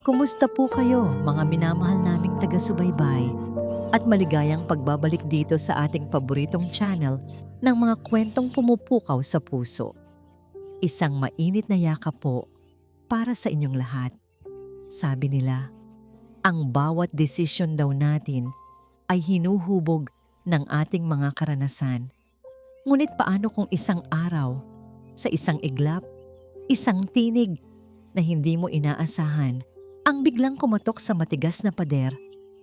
Kumusta po kayo, mga minamahal naming taga-subaybay? At maligayang pagbabalik dito sa ating paboritong channel ng mga kwentong pumupukaw sa puso. Isang mainit na yakap po para sa inyong lahat. Sabi nila, ang bawat desisyon daw natin ay hinuhubog ng ating mga karanasan. Ngunit paano kung isang araw, sa isang iglap, isang tinig na hindi mo inaasahan, ang biglang kumatok sa matigas na pader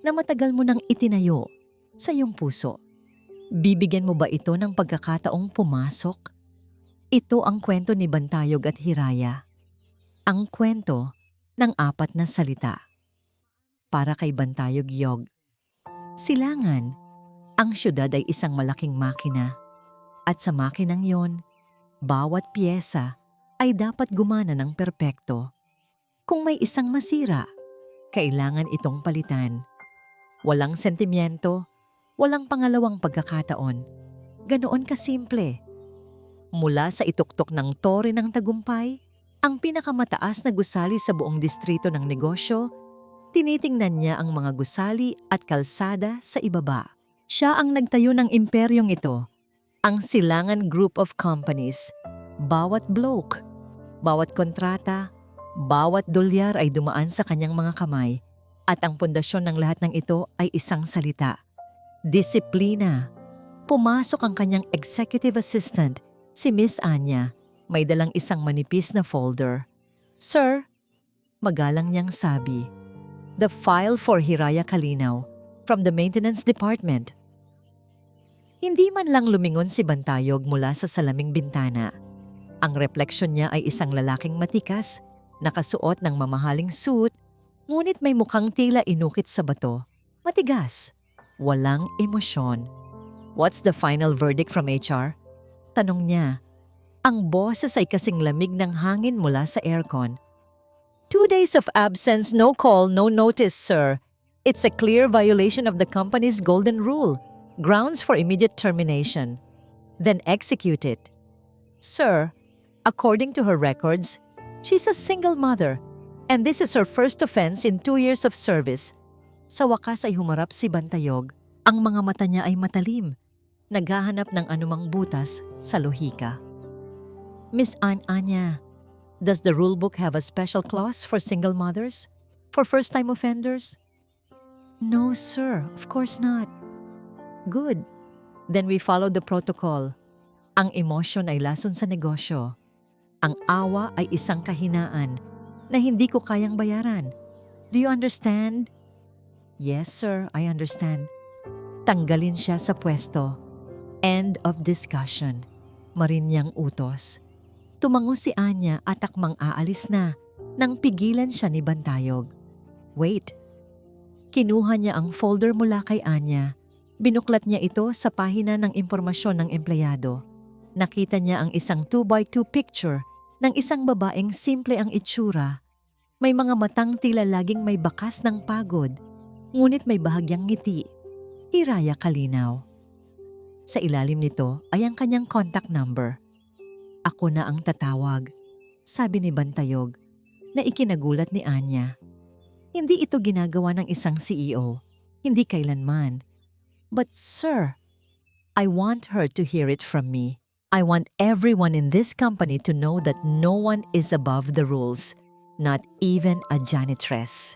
na matagal mo nang itinayo sa iyong puso? Bibigyan mo ba ito ng pagkakataong pumasok? Ito ang kwento ni Bantayog at Hiraya. Ang kwento ng 4 na salita. Para kay Bantayog Yog. Silangan, ang syudad ay isang malaking makina. At sa makinang yon, bawat piyesa ay dapat gumana ng perpekto. Kung may isang masira, kailangan itong palitan. Walang sentimiento, walang pangalawang pagkakataon. Ganoon kasimple. Mula sa ituktok ng tore ng tagumpay, ang pinakamataas na gusali sa buong distrito ng negosyo, tinitingnan niya ang mga gusali at kalsada sa ibaba. Siya ang nagtayo ng imperyong ito, ang Silangan Group of Companies. Bawat bloke, bawat kontrata, bawat dolyar ay dumaan sa kanyang mga kamay at ang pundasyon ng lahat ng ito ay isang salita. Disiplina. Pumasok ang kanyang executive assistant, si Miss Anya, may dalang isang manipis na folder. "Sir," magalang niyang sabi, "the file for Hiraya Kalinaw from the maintenance department." Hindi man lang lumingon si Bantayog mula sa salaming bintana. Ang refleksyon niya ay isang lalaking matikas, nakasuot ng mamahaling suit, ngunit may mukhang tila inukit sa bato. Matigas, walang emosyon. "What's the final verdict from HR?" tanong niya. Ang boses ay kasing lamig ng hangin mula sa aircon. 2 days of absence, no call, no notice, sir. It's a clear violation of the company's golden rule. Grounds for immediate termination. Then execute it. Sir, according to her records, she's a single mother, and this is her first offense in 2 years of service. Sa wakas ay humarap si Bantayog. Ang mga mata niya ay matalim, naghahanap ng anumang butas sa lohika. "Miss Anya, does the rulebook have a special clause for single mothers? For first-time offenders?" "No, sir, of course not." "Good. Then we follow the protocol." Ang emosyon ay lason sa negosyo. Ang awa ay isang kahinaan na hindi ko kayang bayaran. "Do you understand?" "Yes, sir, I understand." Tanggalin siya sa pwesto. End of discussion. Marinyang utos. Tumango si Anya at akmang aalis na nang pigilan siya ni Bantayog. "Wait." Kinuha niya ang folder mula kay Anya. Binuklat niya ito sa pahina ng impormasyon ng empleyado. Nakita niya ang isang 2x2 picture ng isang babaeng simple ang itsura. May mga matang tila laging may bakas ng pagod, ngunit may bahagyang ngiti. Hiraya Kalinaw. Sa ilalim nito ay ang kanyang contact number. "Ako na ang tatawag," sabi ni Bantayog, na ikinagulat ni Anya. Hindi ito ginagawa ng isang CEO, hindi kailanman. "But sir, I want her to hear it from me. I want everyone in this company to know that no one is above the rules, not even a janitress."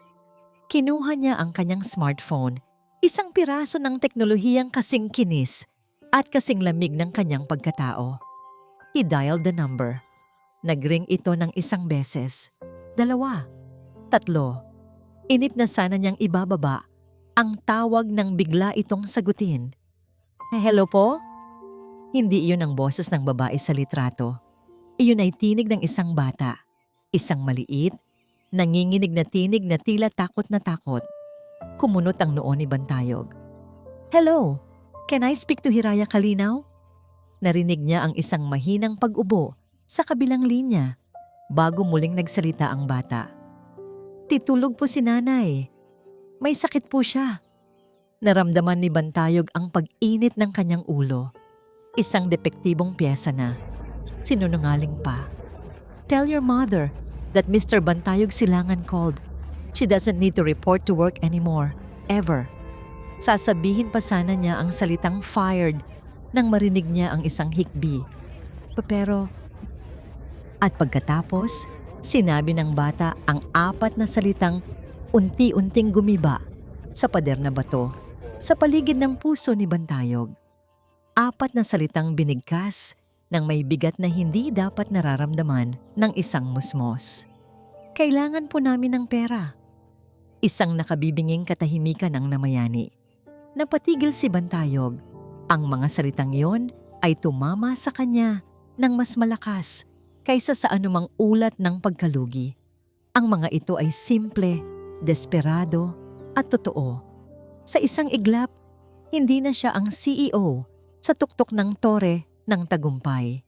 Kinuha niya ang kanyang smartphone, isang piraso ng teknolohiyang kasing kinis at kasing lamig ng kanyang pagkatao. He dialed the number. Nagring ito ng isang beses, 2, 3. Inip na sana niyang ibababa ang tawag nang bigla itong sagutin. "Hello po?" Hindi iyon ang boses ng babae sa litrato. Iyon ay tinig ng isang bata. Isang maliit, nanginginig na tinig na tila takot na takot. Kumunot ang noo ni Bantayog. "Hello, can I speak to Hiraya Kalinaw?" Narinig niya ang isang mahinang pag-ubo sa kabilang linya bago muling nagsalita ang bata. "Titulog po si nanay. May sakit po siya." Naramdaman ni Bantayog ang pag-init ng kanyang ulo. Isang depektibong piyesa na. Sinungaling pa. "Tell your mother that Mr. Bantayog Silangan called. She doesn't need to report to work anymore. Ever. Sasabihin pa sana niya ang salitang fired nang marinig niya ang isang hikbi. Pero, at pagkatapos, sinabi ng bata ang 4 na salitang unti-unting gumiba sa pader na bato sa paligid ng puso ni Bantayog. 4 na salitang binigkas ng may bigat na hindi dapat nararamdaman ng isang musmos. Kailangan po namin ng pera. Isang nakabibinging katahimikan ang namayani. Napatigil si Bantayog. Ang mga salitang yon ay tumama sa kanya ng mas malakas kaysa sa anumang ulat ng pagkalugi. Ang mga ito ay simple, desperado at totoo. Sa isang iglap, hindi na siya ang CEO sa tuktok ng tore ng tagumpay.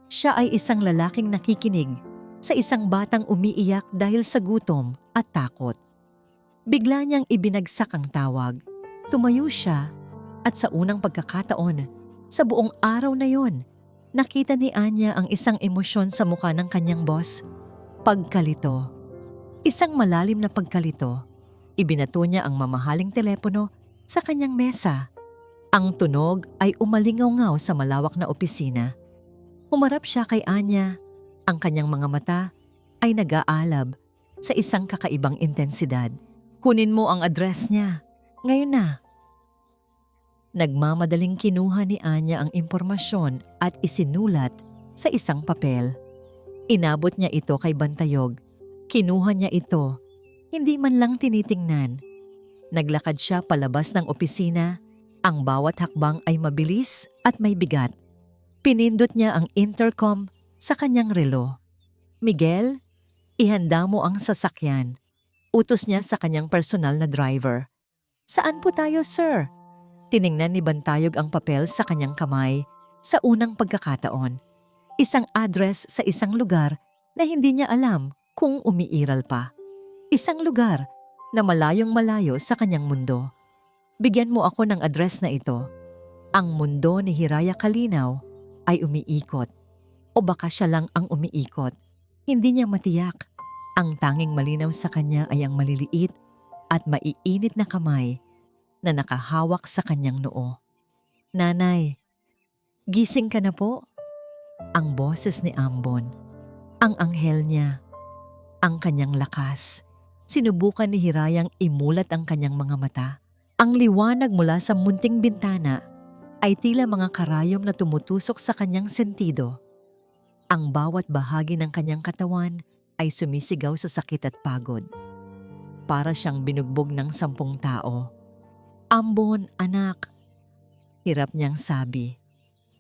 Siya ay isang lalaking nakikinig sa isang batang umiiyak dahil sa gutom at takot. Bigla niyang ibinagsak ang tawag. Tumayo siya at sa unang pagkakataon, sa buong araw na yon, nakita ni Anya ang isang emosyon sa mukha ng kanyang boss. Pagkalito. Isang malalim na pagkalito. Ibinato niya ang mamahaling telepono sa kanyang mesa. Ang tunog ay umalingaw-ngaw sa malawak na opisina. Humarap siya kay Anya. Ang kanyang mga mata ay nag-aalab sa isang kakaibang intensidad. Kunin mo ang address niya. Ngayon na. Nagmamadaling kinuha ni Anya ang impormasyon at isinulat sa isang papel. Inabot niya ito kay Bantayog. Kinuha niya ito. Hindi man lang tinitingnan. Naglakad siya palabas ng opisina. Ang bawat hakbang ay mabilis at may bigat. Pinindot niya ang intercom sa kanyang relo. Miguel, ihanda mo ang sasakyan. Utos niya sa kanyang personal na driver. Saan po tayo, sir? Tiningnan ni Bantayog ang papel sa kanyang kamay sa unang pagkakataon. Isang address sa isang lugar na hindi niya alam kung umiiral pa. Isang lugar na malayong malayo sa kanyang mundo. Bigyan mo ako ng address na ito. Ang mundo ni Hiraya Kalinaw ay umiikot. O baka siya lang ang umiikot. Hindi niya matiyak. Ang tanging malinaw sa kanya ay ang maliliit at maiinit na kamay na nakahawak sa kanyang noo. Nanay, gising ka na po? Ang boses ni Ambon. Ang anghel niya. Ang kanyang lakas. Sinubukan ni Hirayang imulat ang kanyang mga mata. Ang liwanag mula sa munting bintana ay tila mga karayom na tumutusok sa kanyang sentido. Ang bawat bahagi ng kanyang katawan ay sumisigaw sa sakit at pagod. Para siyang binugbog ng 10 tao. Ambon, anak. Hirap niyang sabi.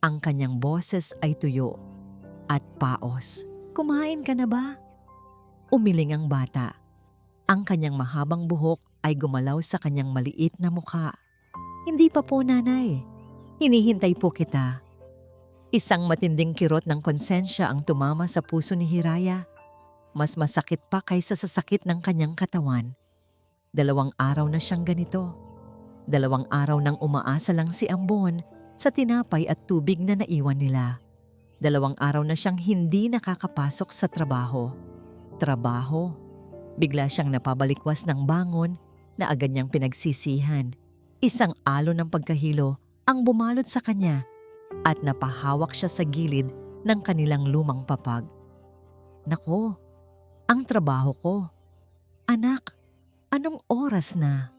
Ang kanyang boses ay tuyo at paos. Kumain ka na ba? Umiling ang bata. Ang kanyang mahabang buhok ay gumalaw sa kanyang maliit na mukha. Hindi pa po, nanay. Hinihintay po kita. Isang matinding kirot ng konsensya ang tumama sa puso ni Hiraya. Mas masakit pa kaysa sa sakit ng kanyang katawan. 2 araw na siyang ganito. 2 araw nang umaasa lang si Ambon sa tinapay at tubig na naiwan nila. 2 araw na siyang hindi nakakapasok sa trabaho. Trabaho. Bigla siyang napabalikwas ng bangon na agad niyang pinagsisihan. Isang alon ng pagkahilo ang bumalot sa kanya at napahawak siya sa gilid ng kanilang lumang papag. Nako, ang trabaho ko. Anak, anong oras na?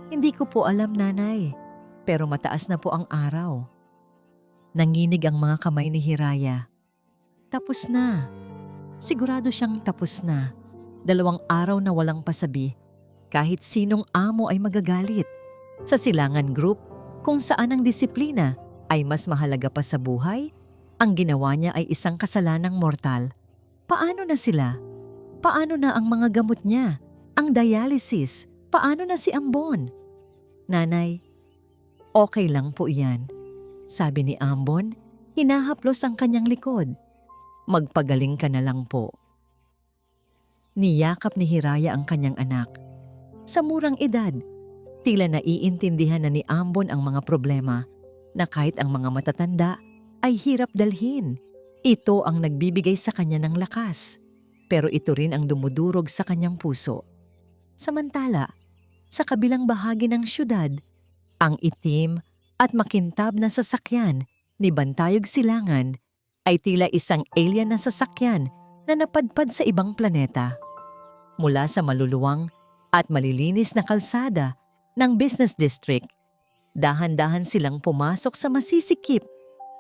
Hindi ko po alam, nanay, pero mataas na po ang araw. Nanginig ang mga kamay ni Hiraya. Tapos na. Sigurado siyang tapos na. 2 araw na walang pasabi. Kahit sinong amo ay magagalit. Sa Silangan Group, kung saan ang disiplina ay mas mahalaga pa sa buhay, ang ginawa niya ay isang kasalanang mortal. Paano na sila? Paano na ang mga gamot niya? Ang dialysis? Paano na si Ambon? Nanay, okay lang po iyan. Sabi ni Ambon, hinahaplos ang kanyang likod. Magpagaling ka na lang po. Niyakap ni Hiraya ang kanyang anak. Sa murang edad, tila naiintindihan na ni Ambon ang mga problema na kahit ang mga matatanda ay hirap dalhin. Ito ang nagbibigay sa kanya ng lakas, pero ito rin ang dumudurog sa kanyang puso. Samantala, sa kabilang bahagi ng syudad, ang itim at makintab na sasakyan ni Bantayog Silangan ay tila isang alien na sasakyan na napadpad sa ibang planeta. Mula sa maluluwang at malilinis na kalsada ng business district, dahan-dahan silang pumasok sa masisikip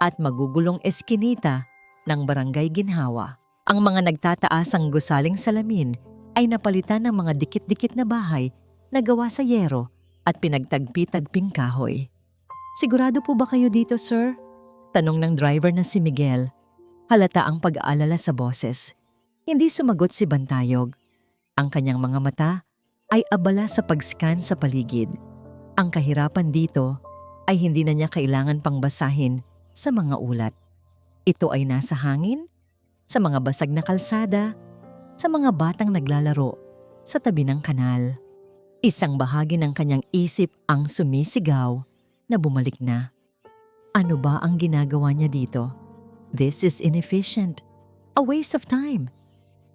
at magugulong eskinita ng Barangay Ginhawa. Ang mga nagtataasang gusaling salamin ay napalitan ng mga dikit-dikit na bahay na gawa sa yero at pinagtagpi-tagping kahoy. "Sigurado po ba kayo dito, sir?" Tanong ng driver na si Miguel. Halata ang pag-aalala sa boses. Hindi sumagot si Bantayog. Ang kanyang mga mata ay abala sa pag-scan sa paligid. Ang kahirapan dito ay hindi na niya kailangan pang basahin sa mga ulat. Ito ay nasa hangin, sa mga basag na kalsada, sa mga batang naglalaro sa tabi ng kanal. Isang bahagi ng kanyang isip ang sumisigaw na bumalik na. Ano ba ang ginagawa niya dito? This is inefficient. A waste of time.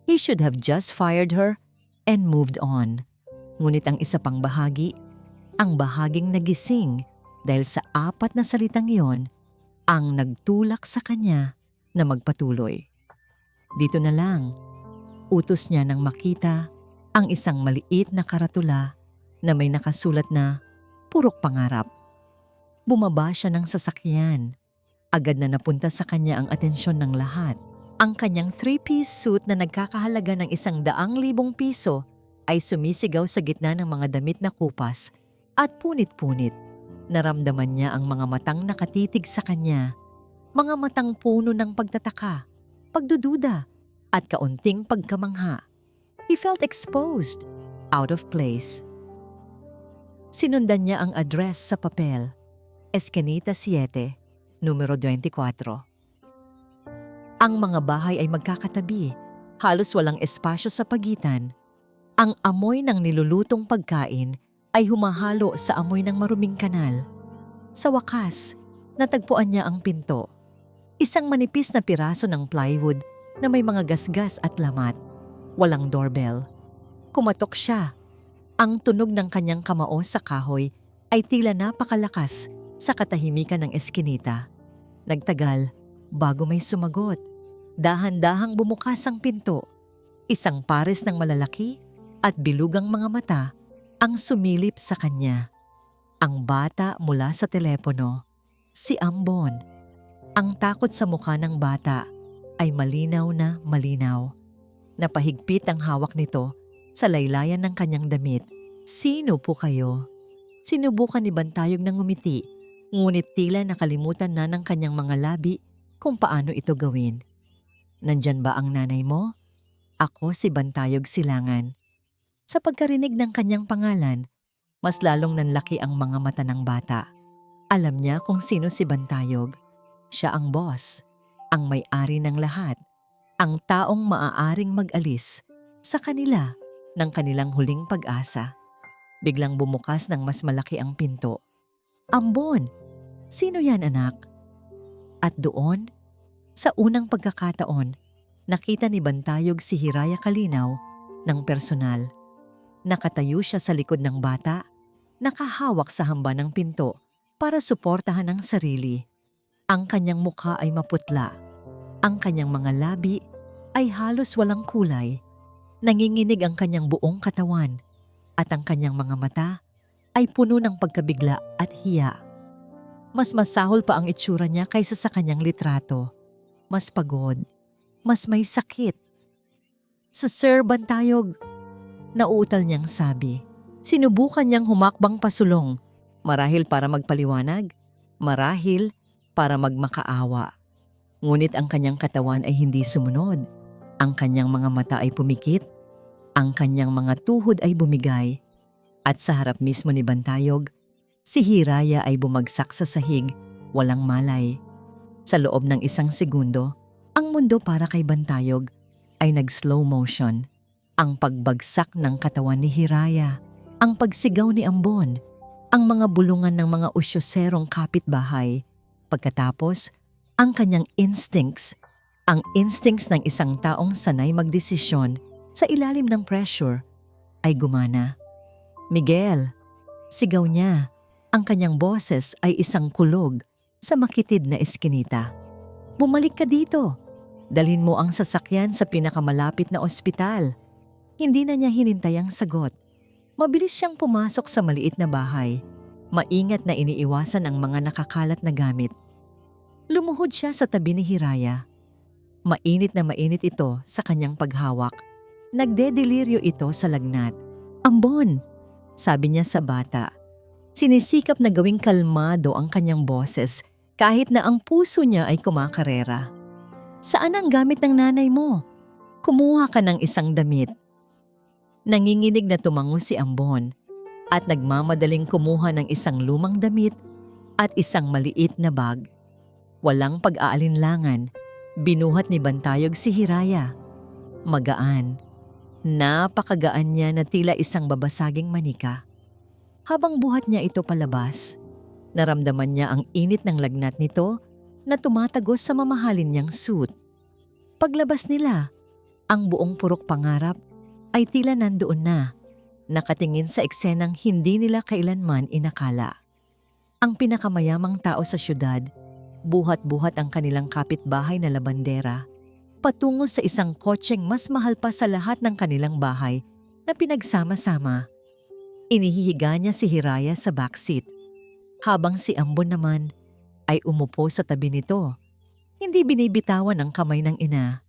He should have just fired her and moved on. Ngunit ang isa pang bahagi, ang bahaging nagising dahil sa apat na salitang iyon, ang nagtulak sa kanya na magpatuloy. Dito na lang, utos niya nang makita ang isang maliit na karatula na may nakasulat na "Purok Pangarap." Bumaba siya ng sasakyan. Agad na napunta sa kanya ang atensyon ng lahat. Ang kanyang 3-piece suit na nagkakahalaga ng 100,000 piso ay sumisigaw sa gitna ng mga damit na kupas at punit-punit. Naramdaman niya ang mga matang nakatitig sa kanya, mga matang puno ng pagtataka, pagdududa, at kaunting pagkamangha. He felt exposed, out of place. Sinundan niya ang address sa papel, Escanita 7, numero 24. Ang mga bahay ay magkakatabi, halos walang espasyo sa pagitan. Ang amoy ng nilulutong pagkain ay humahalo sa amoy ng maruming kanal. Sa wakas, natagpuan niya ang pinto. Isang manipis na piraso ng plywood na may mga gasgas at lamat. Walang doorbell. Kumatok siya. Ang tunog ng kanyang kamao sa kahoy ay tila napakalakas sa katahimikan ng eskinita. Nagtagal bago may sumagot. Dahan-dahang bumukas ang pinto. Isang pares ng malalaki at bilugang mga mata ang sumilip sa kanya. Ang bata mula sa telepono, si Ambon. Ang takot sa mukha ng bata ay malinaw na malinaw. Napahigpit ang hawak nito sa laylayan ng kanyang damit. "Sino po kayo?" Sinubukan ni Bantayog ng ngumiti, ngunit tila nakalimutan na ng kanyang mga labi kung paano ito gawin. "Nandyan ba ang nanay mo?" "Ako si Bantayog Silangan." Sa pagkarinig ng kanyang pangalan, mas lalong nanlaki ang mga mata ng bata. Alam niya kung sino si Bantayog. Siya ang boss, ang may-ari ng lahat, ang taong maaaring mag-alis sa kanila ng kanilang huling pag-asa. Biglang bumukas ng mas malaki ang pinto. "Ambon, sino yan, anak?" At doon, sa unang pagkakataon, nakita ni Bantayog si Hiraya Kalinaw ng personal. Nakatayo siya sa likod ng bata, nakahawak sa hamba ng pinto para suportahan ang sarili. Ang kanyang mukha ay maputla. Ang kanyang mga labi ay halos walang kulay. Nanginginig ang kanyang buong katawan at ang kanyang mga mata ay puno ng pagkabigla at hiya. Mas masahol pa ang itsura niya kaysa sa kanyang litrato. Mas pagod, mas may sakit. "Sa Sir Bantayog," nauutal niyang sabi. Sinubukan niyang humakbang pasulong, marahil para magpaliwanag, marahil para magmakaawa. Ngunit ang kanyang katawan ay hindi sumunod. Ang kanyang mga mata ay pumikit, ang kanyang mga tuhod ay bumigay, at sa harap mismo ni Bantayog, si Hiraya ay bumagsak sa sahig, walang malay. Sa loob ng 1 segundo, ang mundo para kay Bantayog ay nag-slow motion. Ang pagbagsak ng katawan ni Hiraya, ang pagsigaw ni Ambon, ang mga bulungan ng mga usyoserong kapitbahay. Pagkatapos, ang kanyang instincts, ang instincts ng isang taong sanay magdesisyon sa ilalim ng pressure. ay gumana. "Miguel!" Sigaw niya. Ang kanyang boses ay isang kulog sa makitid na eskinita. "Bumalik ka dito! Dalhin mo ang sasakyan sa pinakamalapit na ospital." Hindi na niya hinintay ang sagot. Mabilis siyang pumasok sa maliit na bahay. Maingat na iniiwasan ang mga nakakalat na gamit. Lumuhod siya sa tabi ni Hiraya. Mainit na mainit ito sa kanyang paghawak. Nagdedeliryo ito sa lagnat. "Ambon!" sabi niya sa bata. Sinisikap na gawing kalmado ang kanyang boses kahit na ang puso niya ay kumakarera. "Saan ang gamit ng nanay mo? Kumuha ka ng isang damit." Nanginginig na tumango si Ambon at nagmamadaling kumuha ng isang lumang damit at isang maliit na bag. Walang pag-aalinlangan, binuhat ni Bantayog si Hiraya. Magaan. Napakagaan niya na tila isang babasaging manika. Habang buhat niya ito palabas, naramdaman niya ang init ng lagnat nito na tumatagos sa mamahalin niyang suit. Paglabas nila, ang buong purok pangarap ay tila nandoon na, nakatingin sa eksenang hindi nila kailanman inakala. Ang pinakamayamang tao sa syudad, buhat-buhat ang kanilang kapitbahay na labandera, patungo sa isang kotseng mas mahal pa sa lahat ng kanilang bahay na pinagsama-sama. Inihihiga niya si Hiraya sa backseat, habang si Ambon naman ay umupo sa tabi nito. Hindi binibitawan ang kamay ng ina.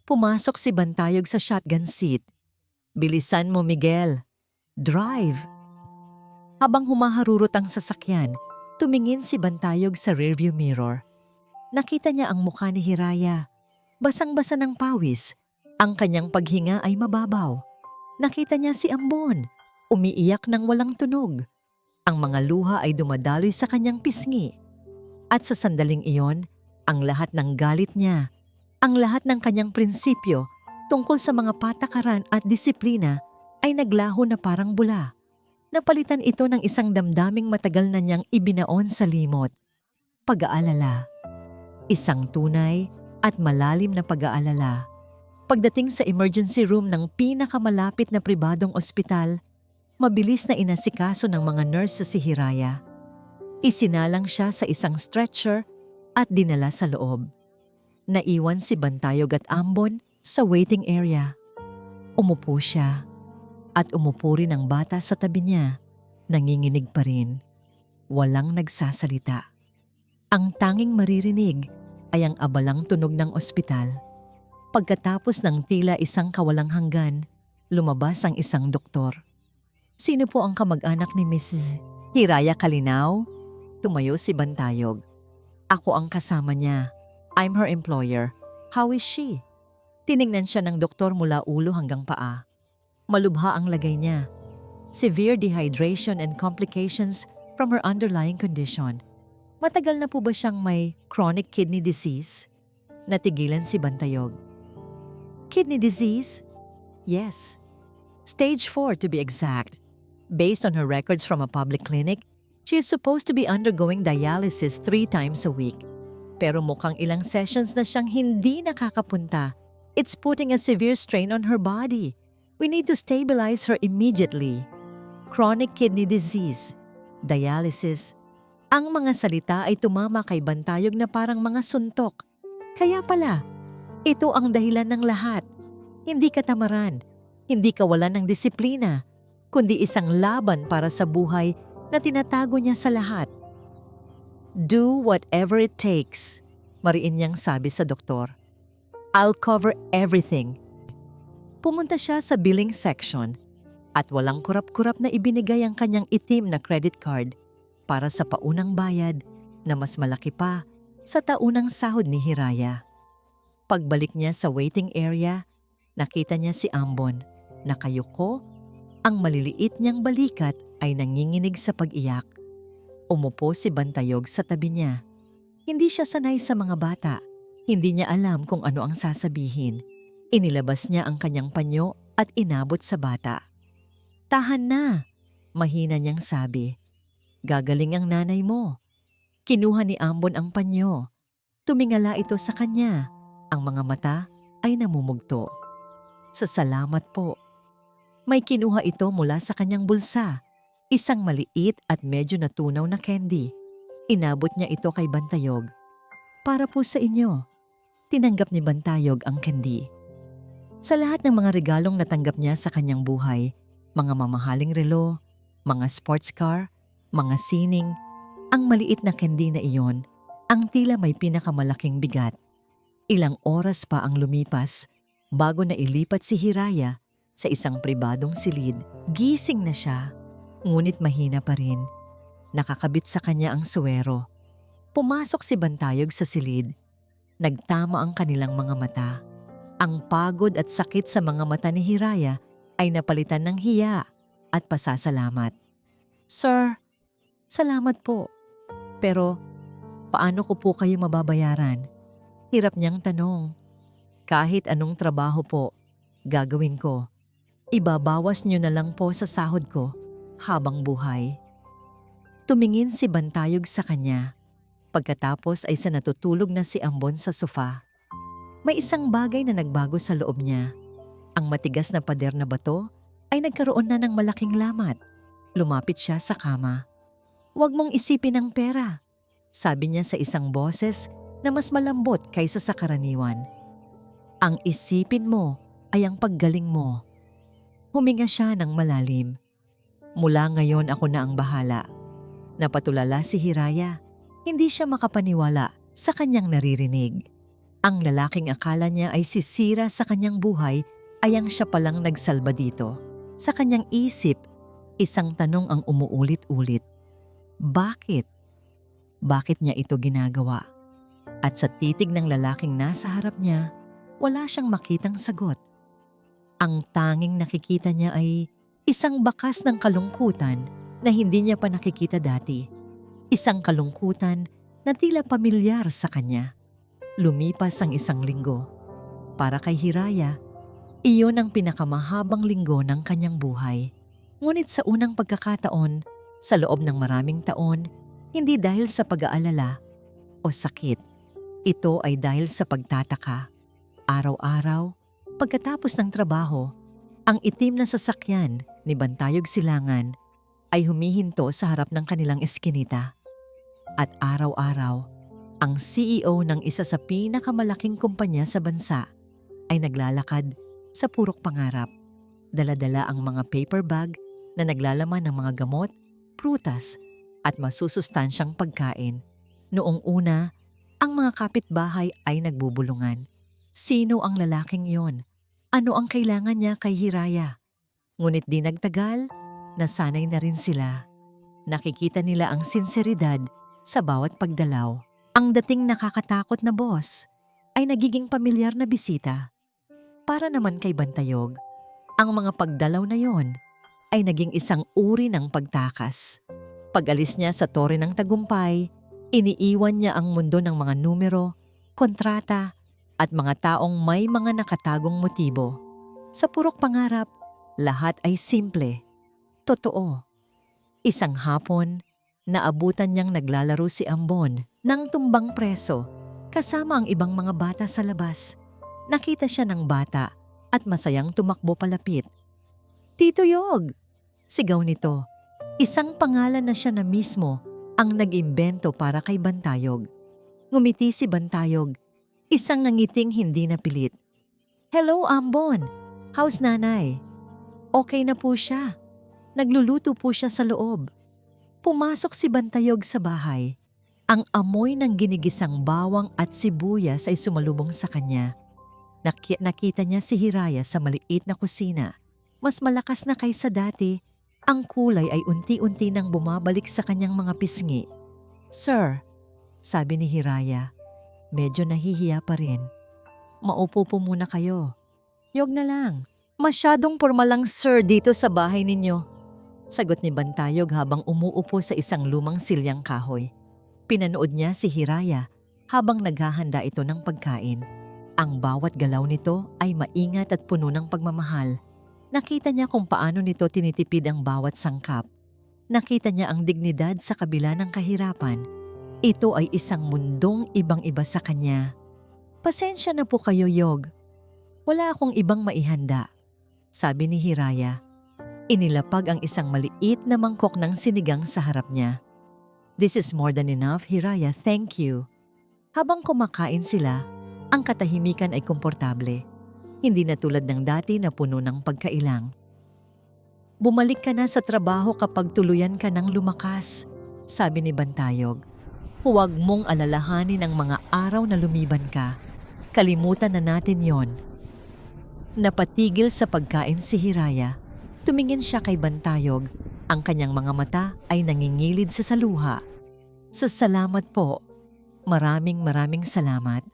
Pumasok si Bantayog sa shotgun seat. "Bilisan mo, Miguel. Drive!" Habang humaharurot ang sasakyan, tumingin si Bantayog sa rearview mirror. Nakita niya ang mukha ni Hiraya. Basang-basa ng pawis. Ang kanyang paghinga ay mababaw. Nakita niya si Ambon, umiiyak ng walang tunog. Ang mga luha ay dumadaloy sa kanyang pisngi. At sa sandaling iyon, ang lahat ng galit niya, ang lahat ng kanyang prinsipyo tungkol sa mga patakaran at disiplina ay naglaho na parang bula. Napalitan ito ng isang damdaming matagal na niyang ibinaon sa limot. Pag-aalala. Isang tunay at malalim na pag-aalala. Pagdating sa emergency room ng pinakamalapit na pribadong ospital, mabilis na inasikaso ng mga nurse si Hiraya. Isinalang siya sa isang stretcher at dinala sa loob. Naiwan si Bantayog at Ambon sa waiting area. Umupo siya at umupo rin ang bata sa tabi niya. Nanginginig pa rin. Walang nagsasalita. Ang tanging maririnig ay ang abalang tunog ng ospital. Pagkatapos ng tila isang kawalang hanggan, lumabas ang isang doktor. "Sino po ang kamag-anak ni Mrs. Hiraya Kalinaw?" Tumayo si Bantayog. "Ako ang kasama niya. I'm her employer. How is she?" Tiningnan siya ng doktor mula ulo hanggang paa. Malubha ang lagay niya. Severe dehydration and complications from her underlying condition. Matagal na po ba siyang may chronic kidney disease? Natigilan si Bantayog. "Kidney disease?" "Yes. Stage 4 to be exact. Based on her records from a public clinic, she is supposed to be undergoing dialysis 3 times a week. Pero mukhang ilang sessions na siyang hindi nakakapunta. It's putting a severe strain on her body. We need to stabilize her immediately." Chronic kidney disease, dialysis. Ang mga salita ay tumama kay Bantayog na parang mga suntok. Kaya pala, ito ang dahilan ng lahat. Hindi katamaran, hindi kawalan ng disiplina, kundi isang laban para sa buhay na tinatago niya sa lahat. "Do whatever it takes," mariin niyang sabi sa doktor. "I'll cover everything." Pumunta siya sa billing section at walang kurap-kurap na ibinigay ang kanyang itim na credit card para sa paunang bayad na mas malaki pa sa taunang sahod ni Hiraya. Pagbalik niya sa waiting area, nakita niya si Ambon. Nakayuko, ang maliliit niyang balikat ay nanginginig sa pag-iyak. Umupo si Bantayog sa tabi niya. Hindi siya sanay sa mga bata. Hindi niya alam kung ano ang sasabihin. Inilabas niya ang kanyang panyo at inabot sa bata. "Tahan na," mahina niyang sabi. "Gagaling ang nanay mo." Kinuha ni Ambon ang panyo. Tumingala ito sa kanya. Ang mga mata ay namumugto. "Sa salamat po." May kinuha ito mula sa kanyang bulsa. Isang maliit at medyo natunaw na candy. Inabot niya ito kay Bantayog. Para po sa inyo. Tinanggap ni Bantayog ang candy. Sa lahat ng mga regalong natanggap niya sa kanyang buhay, mga mamahaling relo, mga sports car, mga sining, ang maliit na candy na iyon, ang tila may pinakamalaking bigat. Ilang oras pa ang lumipas bago na ilipat si Hiraya sa isang pribadong silid. Gising na siya, ngunit mahina pa rin. Nakakabit sa kanya ang suwero. Pumasok si Bantayog sa silid. Nagtama ang kanilang mga mata. Ang pagod at sakit sa mga mata ni Hiraya ay napalitan ng hiya at pasasalamat. Sir, salamat po. Pero paano ko po kayo mababayaran? Hirap niyang tanong. Kahit anong trabaho po, gagawin ko. Ibabawas niyo na lang po sa sahod ko habang buhay. Tumingin si Bantayog sa kanya. Pagkatapos ay natutulog na si Ambon sa sofa. May isang bagay na nagbago sa loob niya. Ang matigas na pader na bato ay nagkaroon na ng malaking lamat. Lumapit siya sa kama. "Huwag mong isipin ang pera," sabi niya sa isang boses na mas malambot kaysa sa karaniwan. "Ang isipin mo ay ang paggaling mo." Huminga siya ng malalim. "Mula ngayon ako na ang bahala." Napatulala si Hiraya. Hindi siya makapaniwala sa kanyang naririnig. Ang lalaking akala niya ay sisira sa kanyang buhay ay ang siya palang nagsalba dito. Sa kanyang isip, isang tanong ang umuulit-ulit. Bakit? Bakit niya ito ginagawa? At sa titig ng lalaking nasa harap niya, wala siyang makitang sagot. Ang tanging nakikita niya ay isang bakas ng kalungkutan na hindi niya pa nakikita dati. Isang kalungkutan na tila pamilyar sa kanya. Lumipas ang isang linggo. Para kay Hiraya, iyon ang pinakamahabang linggo ng kanyang buhay. Ngunit sa unang pagkakataon, sa loob ng maraming taon, hindi dahil sa pag-aalala o sakit. Ito ay dahil sa pagtataka. Araw-araw, pagkatapos ng trabaho, ang itim na sasakyan ni Bantayog Silangan ay humihinto sa harap ng kanilang eskinita. At araw-araw, ang CEO ng isa sa pinakamalaking kumpanya sa bansa ay naglalakad sa purok pangarap. Dala-dala ang mga paper bag na naglalaman ng mga gamot, prutas at masusustansyang pagkain. Noong una, ang mga kapitbahay ay nagbubulungan. Sino ang lalaking yon? Ano ang kailangan niya kay Hiraya? Ngunit di nagtagal, nasanay na rin sila. Nakikita nila ang sinseridad sa bawat pagdalaw. Ang dating nakakatakot na boss ay nagiging pamilyar na bisita. Para naman kay Bantayog, ang mga pagdalaw na yon ay naging isang uri ng pagtakas. Pag-alis niya sa Torre ng Tagumpay, iniiwan niya ang mundo ng mga numero, kontrata, at mga taong may mga nakatagong motibo. Sa purok pangarap, lahat ay simple, totoo. Isang hapon, naabutan niyang naglalaro si Ambon ng tumbang preso kasama ang ibang mga bata sa labas. Nakita siya ng bata at masayang tumakbo palapit. "Tito Yog!" sigaw nito. Isang pangalan na siya na mismo ang nag-imbento para kay Bantayog. Ngumiti si Bantayog, isang nangiting hindi napilit. "Hello, Ambon! How's nanay?" "Okay na po siya. Nagluluto po siya sa loob." Pumasok si Bantayog sa bahay. Ang amoy ng ginigisang bawang at sibuyas ay sumalubong sa kanya. Nakita niya si Hiraya sa maliit na kusina. Mas malakas na kaysa dati, ang kulay ay unti-unti nang bumabalik sa kanyang mga pisngi. "Sir," sabi ni Hiraya, medyo nahihiya pa rin. "Maupo po muna kayo." "Yog na lang. Masyadong formal lang sir dito sa bahay ninyo," sagot ni Bantayog habang umuupo sa isang lumang silyang kahoy. Pinanood niya si Hiraya habang naghahanda ito ng pagkain. Ang bawat galaw nito ay maingat at puno ng pagmamahal. Nakita niya kung paano nito tinitipid ang bawat sangkap. Nakita niya ang dignidad sa kabila ng kahirapan. Ito ay isang mundong ibang-iba sa kanya. "Pasensya na po kayo, Yog. Wala akong ibang maihanda," sabi ni Hiraya. Inilapag ang isang maliit na mangkok ng sinigang sa harap niya. "This is more than enough, Hiraya, thank you." Habang kumakain sila, ang katahimikan ay komportable. Hindi na tulad ng dati na puno ng pagkailang. "Bumalik ka na sa trabaho kapag tuluyan ka ng lumakas," sabi ni Bantayog. "Huwag mong alalahanin ang mga araw na lumiban ka. Kalimutan na natin yon." Napatigil sa pagkain si Hiraya. Tumingin siya kay Bantayog. Ang kanyang mga mata ay nangingilid sa saluha. "Salamat po. Maraming salamat."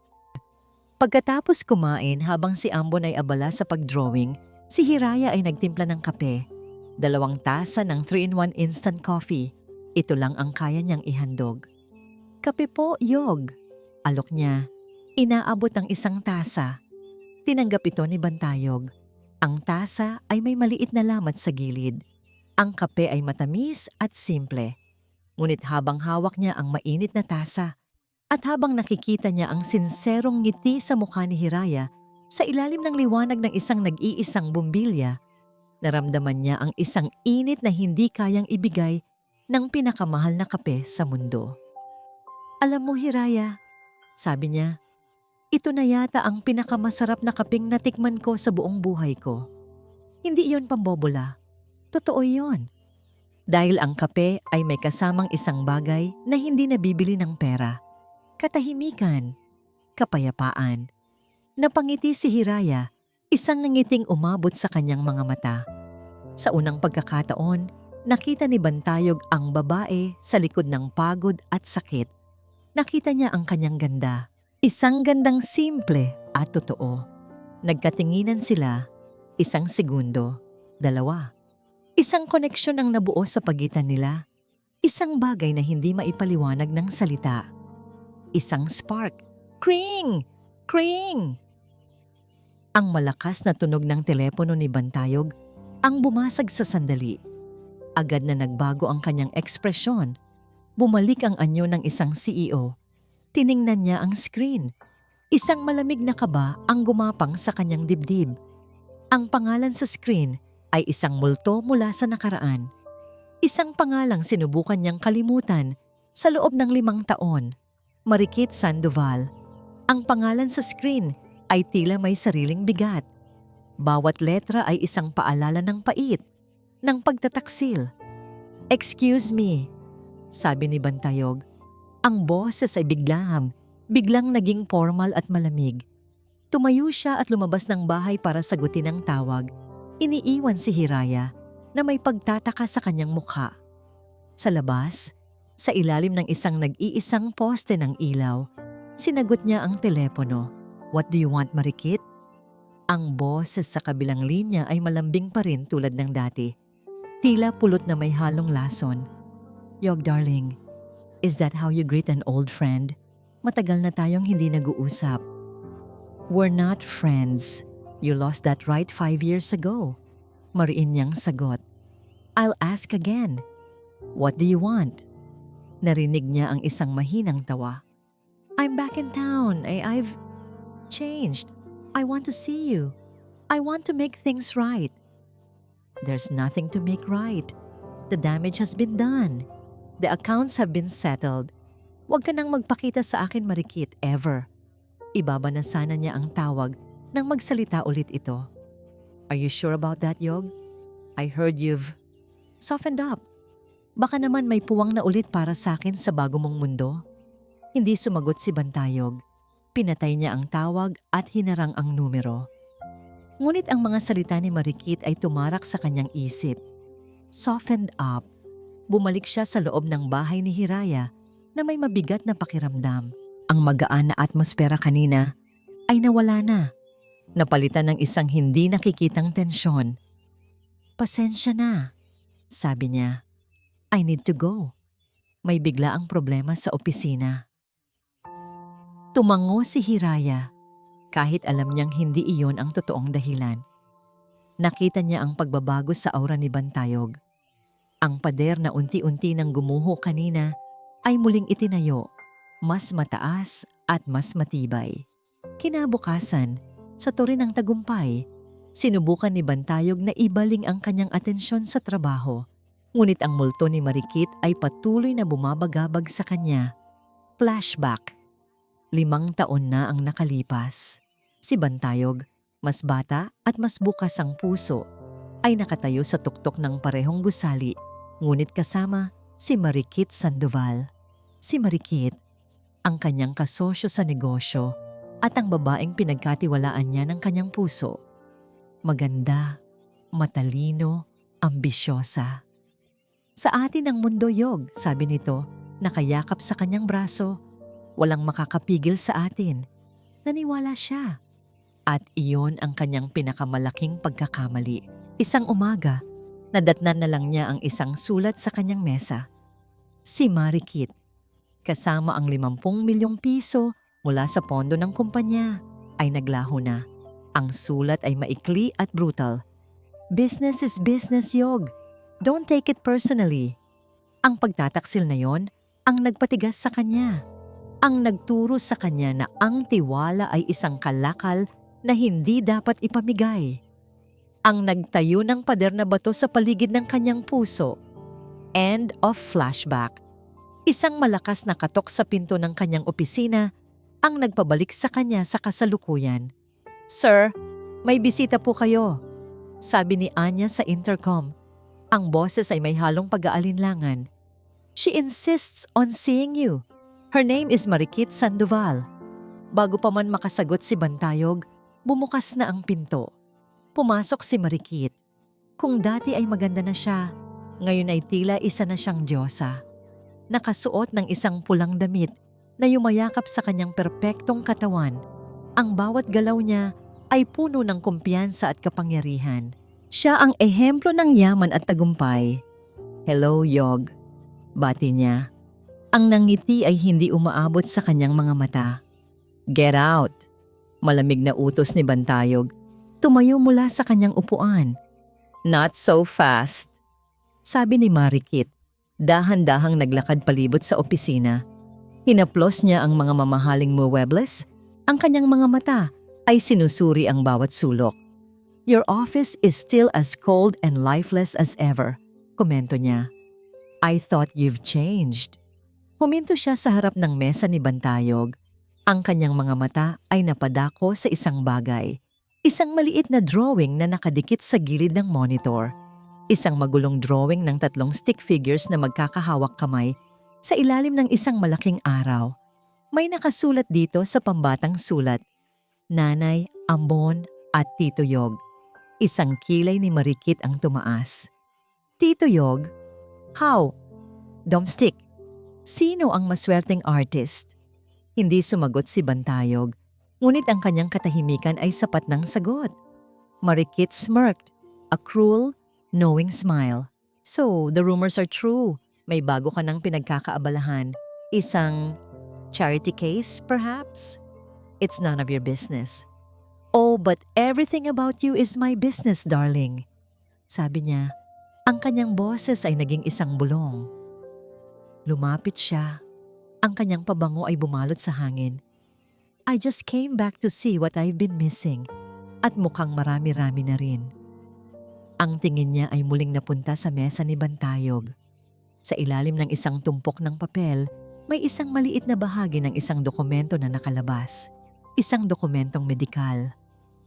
Pagkatapos kumain habang si Ambon ay abala sa pagdrawing, si Hiraya ay nagtimpla ng kape. 2 tasa ng 3-in-1 instant coffee. Ito lang ang kaya niyang ihandog. "Kape po, Yog." Alok niya. Inaabot ang 1 tasa. Tinanggap ito ni Bantayog. Ang tasa ay may maliit na lamat sa gilid. Ang kape ay matamis at simple. Ngunit habang hawak niya ang mainit na tasa at habang nakikita niya ang sinserong ngiti sa mukha ni Hiraya sa ilalim ng liwanag ng isang nag-iisang bumbilya, naramdaman niya ang isang init na hindi kayang ibigay ng pinakamahal na kape sa mundo. "Alam mo, Hiraya," sabi niya, "ito na yata ang pinakamasarap na kapeng natikman ko sa buong buhay ko. Hindi iyon pambobola. Totoo iyon. Dahil ang kape ay may kasamang isang bagay na hindi nabibili ng pera. Katahimikan, kapayapaan." Napangiti si Hiraya, isang ngiting umabot sa kanyang mga mata. Sa unang pagkakataon, nakita ni Bantayog ang babae sa likod ng pagod at sakit. Nakita niya ang kanyang ganda. Isang gandang simple at totoo. Nagkatinginan sila, 1 segundo, 2. Isang koneksyon ang nabuo sa pagitan nila. Isang bagay na hindi maipaliwanag ng salita. Isang spark. Kring! Kring! Ang malakas na tunog ng telepono ni Bantayog ang bumasag sa sandali. Agad na nagbago ang kanyang ekspresyon. Bumalik ang anyo ng isang CEO. Tiningnan niya ang screen. Isang malamig na kaba ang gumapang sa kanyang dibdib. Ang pangalan sa screen ay isang multo mula sa nakaraan. Isang pangalang sinubukan niyang kalimutan sa loob ng 5 taon. Marikit Sandoval. Ang pangalan sa screen ay tila may sariling bigat. Bawat letra ay isang paalala ng pait, ng pagtataksil. "Excuse me," sabi ni Bantayog. Ang boses ay biglang naging formal at malamig. Tumayo siya at lumabas ng bahay para sagutin ang tawag. Iniiwan si Hiraya na may pagtataka sa kanyang mukha. Sa labas, sa ilalim ng isang nag-iisang poste ng ilaw, sinagot niya ang telepono. "What do you want, Marikit?" Ang boses sa kabilang linya ay malambing pa rin tulad ng dati. Tila pulot na may halong lason. "Yog, darling, is that how you greet an old friend? Matagal na tayong hindi nag-uusap." "We're not friends. You lost that right 5 years ago." Mariin niyang sagot. "I'll ask again. What do you want?" Narinig niya ang isang mahinang tawa. "I'm back in town. I've changed. I want to see you. I want to make things right." "There's nothing to make right. The damage has been done. The accounts have been settled. Huwag ka nang magpakita sa akin, Marikit, ever." Ibaba na sana niya ang tawag nang magsalita ulit ito. "Are you sure about that, Yog? I heard you've softened up. Baka naman may puwang na ulit para sa akin sa bago mong mundo." Hindi sumagot si Bantayog. Pinatay niya ang tawag at hinarang ang numero. Ngunit ang mga salita ni Marikit ay tumarak sa kanyang isip. Softened up. Bumalik siya sa loob ng bahay ni Hiraya na may mabigat na pakiramdam. Ang magaan na atmosfera kanina ay nawala na. Napalitan ng isang hindi nakikitang tensyon. "Pasensya na," sabi niya. "I need to go. May bigla ang problema sa opisina." Tumango si Hiraya kahit alam niyang hindi iyon ang totoong dahilan. Nakita niya ang pagbabago sa aura ni Bantayog. Ang pader na unti-unti nang gumuho kanina ay muling itinayo, mas mataas at mas matibay. Kinabukasan, sa tore ng tagumpay, Sinubukan ni Bantayog na ibaling ang kanyang atensyon sa trabaho. Ngunit ang multo ni Marikit ay patuloy na bumabagabag sa kanya. Flashback. 5 taon na ang nakalipas. Si Bantayog, mas bata at mas bukas ang puso, ay nakatayo sa tuktok ng parehong gusali, ngunit kasama si Marikit Sandoval. Si Marikit, ang kanyang kasosyo sa negosyo at ang babaeng pinagkatiwalaan niya ng kanyang puso. Maganda, matalino, ambisyosa. Sa atin ang mundo, Yog, sabi nito, nakayakap sa kanyang braso. Walang makakapigil sa atin. Naniwala siya. At iyon ang kanyang pinakamalaking pagkakamali. Isang umaga, nadatnan na lang niya ang isang sulat sa kanyang mesa. Si Marikit, kasama ang 50 milyong piso mula sa pondo ng kumpanya, ay naglaho na. Ang sulat ay maikli at brutal. Business is business, Yog. Don't take it personally. Ang pagtataksil na yon ang nagpatigas sa kanya. Ang nagturo sa kanya na ang tiwala ay isang kalakal na hindi dapat ipamigay. Ang nagtayo ng pader na bato sa paligid ng kanyang puso. End of flashback. Isang malakas na katok sa pinto ng kanyang opisina ang nagpabalik sa kanya sa kasalukuyan. Sir, may bisita po kayo, sabi ni Anya sa intercom. Ang boses ay may halong pag-aalinlangan. She insists on seeing you. Her name is Marikit Sandoval. Bago pa man makasagot si Bantayog, bumukas na ang pinto. Pumasok si Marikit. Kung dati ay maganda na siya, ngayon ay tila isa na siyang diyosa. Nakasuot ng isang pulang damit na yumayakap sa kanyang perpektong katawan. Ang bawat galaw niya ay puno ng kumpiyansa at kapangyarihan. Siya ang ehemplo ng yaman at tagumpay. Hello, Yog. Bati niya. Ang nangiti ay hindi umaabot sa kanyang mga mata. Get out! Malamig na utos ni Bantayog. Tumayo mula sa kanyang upuan. Not so fast, sabi ni Marikit. Dahan-dahang naglakad palibot sa opisina. Hinaplos niya ang mga mamahaling muebles. Ang kanyang mga mata ay sinusuri ang bawat sulok. Your office is still as cold and lifeless as ever, komento niya. I thought you've changed. Huminto siya sa harap ng mesa ni Bantayog. Ang kanyang mga mata ay napadako sa isang bagay. Isang maliit na drawing na nakadikit sa gilid ng monitor. Isang magulong drawing ng 3 stick figures na magkakahawak kamay sa ilalim ng isang malaking araw. May nakasulat dito sa pambatang sulat, Nanay, Ambon at Tito Yog. Isang kilay ni Marikit ang tumaas. Tito Yog? How? Domstick. Sino ang maswerteng artist? Hindi sumagot si Bantayog, ngunit ang kanyang katahimikan ay sapat ng sagot. Marikit smirked, a cruel, knowing smile. So, the rumors are true. May bago ka ng pinagkakaabalahan. Isang charity case, perhaps? It's none of your business. Oh, but everything about you is my business, darling. Sabi niya, ang kanyang boses ay naging isang bulong. Lumapit siya. Ang kanyang pabango ay bumalot sa hangin. I just came back to see what I've been missing. At mukhang marami-rami na rin. Ang tingin niya ay muling napunta sa mesa ni Bantayog. Sa ilalim ng isang tumpok ng papel, may isang maliit na bahagi ng isang dokumento na nakalabas. Isang dokumentong medikal.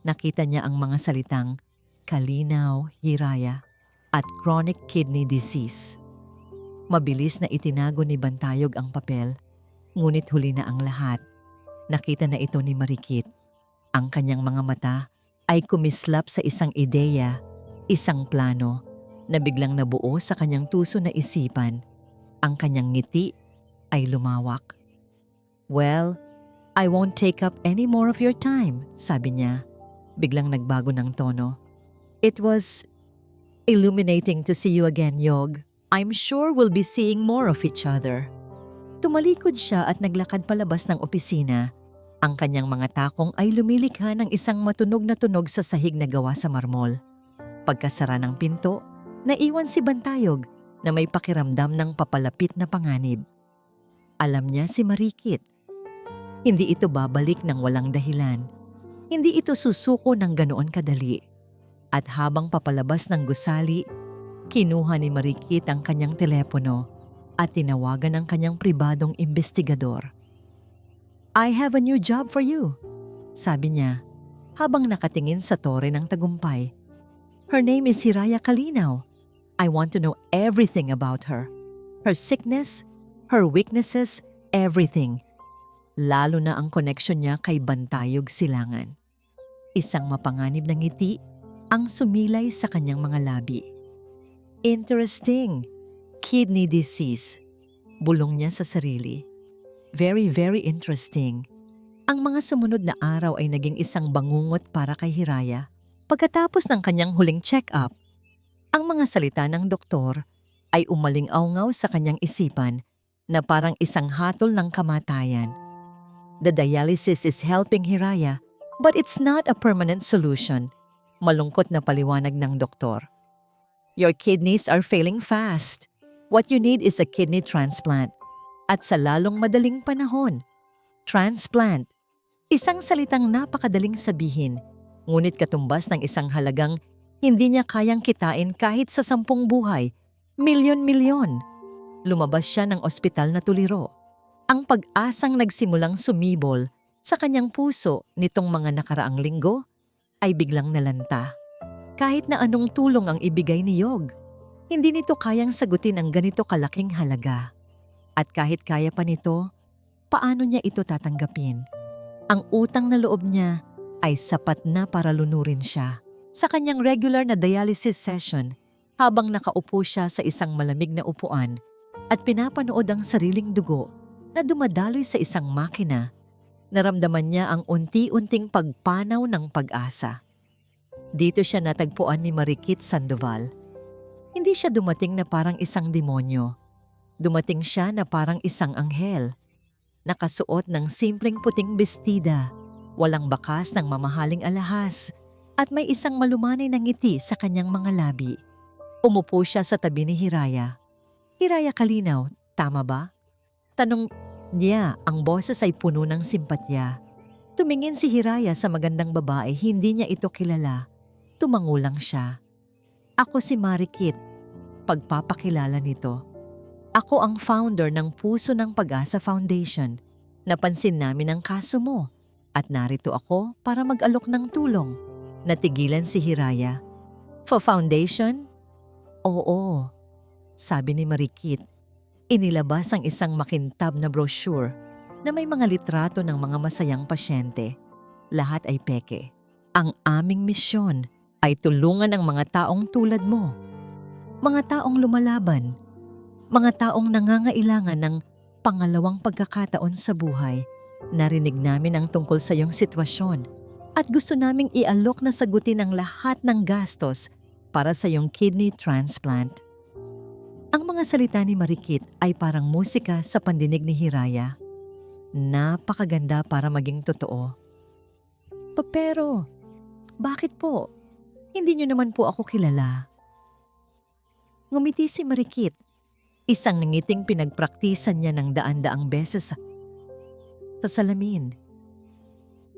Nakita niya ang mga salitang kalinaw, hiraya, at chronic kidney disease. Mabilis na itinago ni Bantayog ang papel, ngunit huli na ang lahat. Nakita na ito ni Marikit. Ang kanyang mga mata ay kumislap sa isang ideya, isang plano, na biglang nabuo sa kanyang tuso na isipan. Ang kanyang ngiti ay lumawak. Well, I won't take up any more of your time, sabi niya. Biglang nagbago ng tono. It was illuminating to see you again, Yog. I'm sure we'll be seeing more of each other. Tumalikod siya at naglakad palabas ng opisina. Ang kanyang mga takong ay lumilikha ng isang matunog na tunog sa sahig na gawa sa marmol. Pagkasara ng pinto, naiwan si Bantayog na may pakiramdam ng papalapit na panganib. Alam niya si Marikit. Hindi ito babalik ng walang dahilan. Hindi ito susuko ng ganoon kadali. At habang papalabas ng gusali, kinuha ni Marikit ang kanyang telepono at tinawagan ang kanyang pribadong investigador. "I have a new job for you," sabi niya habang nakatingin sa tore ng tagumpay. "Her name is Hiraya Kalinaw. I want to know everything about her. Her sickness, her weaknesses, everything. Lalo na ang connection niya kay Bantayog Silangan." Isang mapanganib na ngiti ang sumilay sa kanyang mga labi. "Interesting. Kidney disease." Bulong niya sa sarili. "Very, very interesting." Ang mga sumunod na araw ay naging isang bangungot para kay Hiraya. Pagkatapos ng kanyang huling check-up, ang mga salita ng doktor ay umaling-awngaw sa kanyang isipan na parang isang hatol ng kamatayan. The dialysis is helping Hiraya, but it's not a permanent solution. Malungkot na paliwanag ng doktor. "Your kidneys are failing fast. What you need is a kidney transplant. At sa lalong madaling panahon." Transplant. Isang salitang napakadaling sabihin, ngunit katumbas ng isang halagang hindi niya kayang kitain kahit sa 10 buhay, milyon-milyon. Lumabas siya ng ospital na tuliro. Ang pag-asang nagsimulang sumibol sa kanyang puso nitong mga nakaraang linggo ay biglang nalanta. Kahit na anong tulong ang ibigay ni Yog, hindi nito kayang sagutin ang ganito kalaking halaga. At kahit kaya pa nito, paano niya ito tatanggapin? Ang utang na loob niya ay sapat na para lunurin siya sa kanyang regular na dialysis session habang nakaupo siya sa isang malamig na upuan at pinapanood ang sariling dugo na dumadaloy sa isang makina. Naramdaman niya ang unti-unting pagpanaw ng pag-asa. Dito siya natagpuan ni Marikit Sandoval. Hindi siya dumating na parang isang demonyo. Dumating siya na parang isang anghel. Nakasuot ng simpleng puting bestida, walang bakas ng mamahaling alahas, at may isang malumanay na ngiti sa kanyang mga labi. Umupo siya sa tabi ni Hiraya. "Hiraya Kalinaw, tama ba?" Tanong niya, ang boses ay puno ng simpatya. Tumingin si Hiraya sa magandang babae, hindi niya ito kilala. Tumangulang siya. "Ako si Marikit," pagpapakilala nito. "Ako ang founder ng Puso ng Pag-asa Foundation. Napansin namin ang kaso mo at narito ako para mag-alok ng tulong." Natigilan si Hiraya. "Foundation?" "Oo," sabi ni Marikit. Inilabas ang isang makintab na brochure na may mga litrato ng mga masayang pasyente. Lahat ay peke. "Ang aming misyon ay tulungan ang mga taong tulad mo. Mga taong lumalaban. Mga taong nangangailangan ng pangalawang pagkakataon sa buhay. Narinig namin ang tungkol sa iyong sitwasyon at gusto naming ialok na sagutin ang lahat ng gastos para sa iyong kidney transplant." Ang mga salita ni Marikit ay parang musika sa pandinig ni Hiraya. Napakaganda para maging totoo. Pero, bakit po? Hindi niyo naman po ako kilala." Ngumiti si Marikit. Isang nangiting pinagpraktisan niya ng daan-daang beses sa salamin.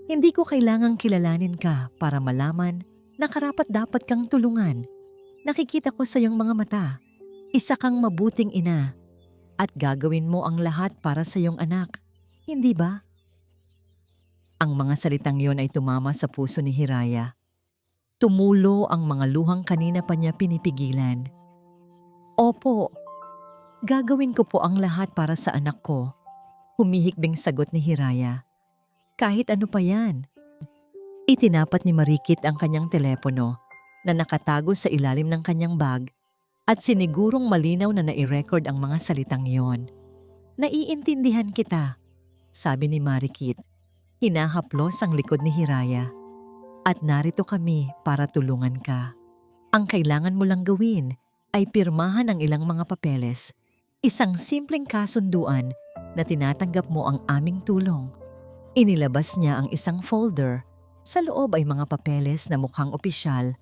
"Hindi ko kailangang kilalanin ka para malaman na karapat-dapat kang tulungan. Nakikita ko sa iyong mga mata. Isa kang mabuting ina at gagawin mo ang lahat para sa iyong anak. Hindi ba?" Ang mga salitang yon ay tumama sa puso ni Hiraya. Tumulo ang mga luhang kanina pa niya pinipigilan. "Opo, gagawin ko po ang lahat para sa anak ko," humihikbing sagot ni Hiraya. "Kahit ano pa yan." Itinapat ni Marikit ang kanyang telepono na nakatago sa ilalim ng kanyang bag at sinigurong malinaw na nai-record ang mga salitang yon. "Naiintindihan kita," sabi ni Marikit. Hinahaplos ang likod ni Hiraya. "At narito kami para tulungan ka. Ang kailangan mo lang gawin ay pirmahan ang ilang mga papeles. Isang simpleng kasunduan na tinatanggap mo ang aming tulong." Inilabas niya ang isang folder. Sa loob ay mga papeles na mukhang opisyal,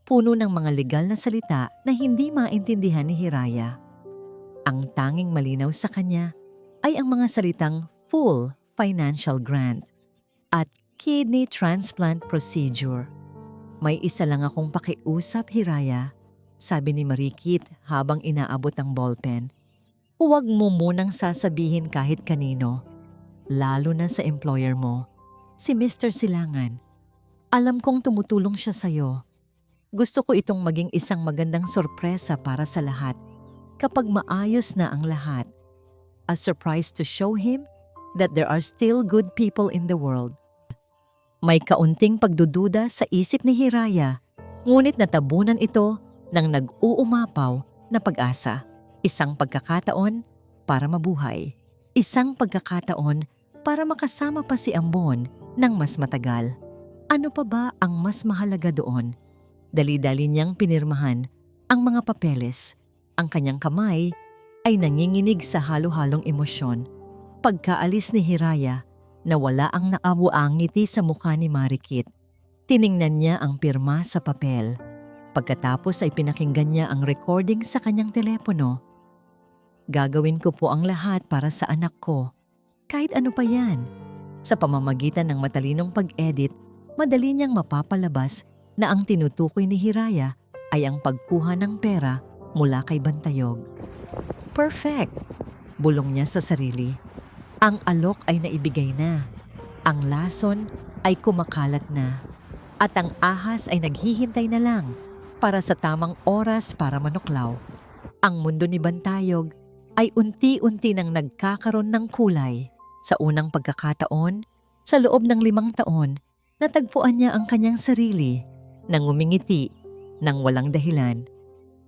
puno ng mga legal na salita na hindi maintindihan ni Hiraya. Ang tanging malinaw sa kanya ay ang mga salitang full financial grant at kidney transplant procedure. May isa lang akong pakiusap, Hiraya, sabi ni Marikit habang inaabot ang ballpen. Huwag mo munang sasabihin kahit kanino, lalo na sa employer mo, si Mr. Silangan. Alam kong tumutulong siya sa'yo. Gusto ko itong maging isang magandang sorpresa para sa lahat kapag maayos na ang lahat. A surprise to show him that there are still good people in the world. May kaunting pagdududa sa isip ni Hiraya, ngunit natabunan ito ng nag-uumapaw na pag-asa. Isang pagkakataon para mabuhay. Isang pagkakataon para makasama pa si Ambon ng mas matagal. Ano pa ba ang mas mahalaga doon? Dali-dali niyang pinirmahan ang mga papeles. Ang kanyang kamay ay nanginginig sa halo-halong emosyon. Pagkaalis ni Hiraya, nawala ang naabuang ngiti sa mukha ni Marikit. Tiningnan niya ang pirma sa papel. Pagkatapos ay pinakinggan niya ang recording sa kanyang telepono. Gagawin ko po ang lahat para sa anak ko. Kahit ano pa yan. Sa pamamagitan ng matalinong pag-edit, madali niyang mapapalabas na ang tinutukoy ni Hiraya ay ang pagkuha ng pera mula kay Bantayog. Perfect! Bulong niya sa sarili. Ang alok ay naibigay na. Ang lason ay kumakalat na. At ang ahas ay naghihintay na lang para sa tamang oras para manuklaw. Ang mundo ni Bantayog ay unti-unti nang nagkakaroon ng kulay. Sa unang pagkakataon, sa loob ng 5 taon, natagpuan niya ang kanyang sarili nang umingiti nang walang dahilan.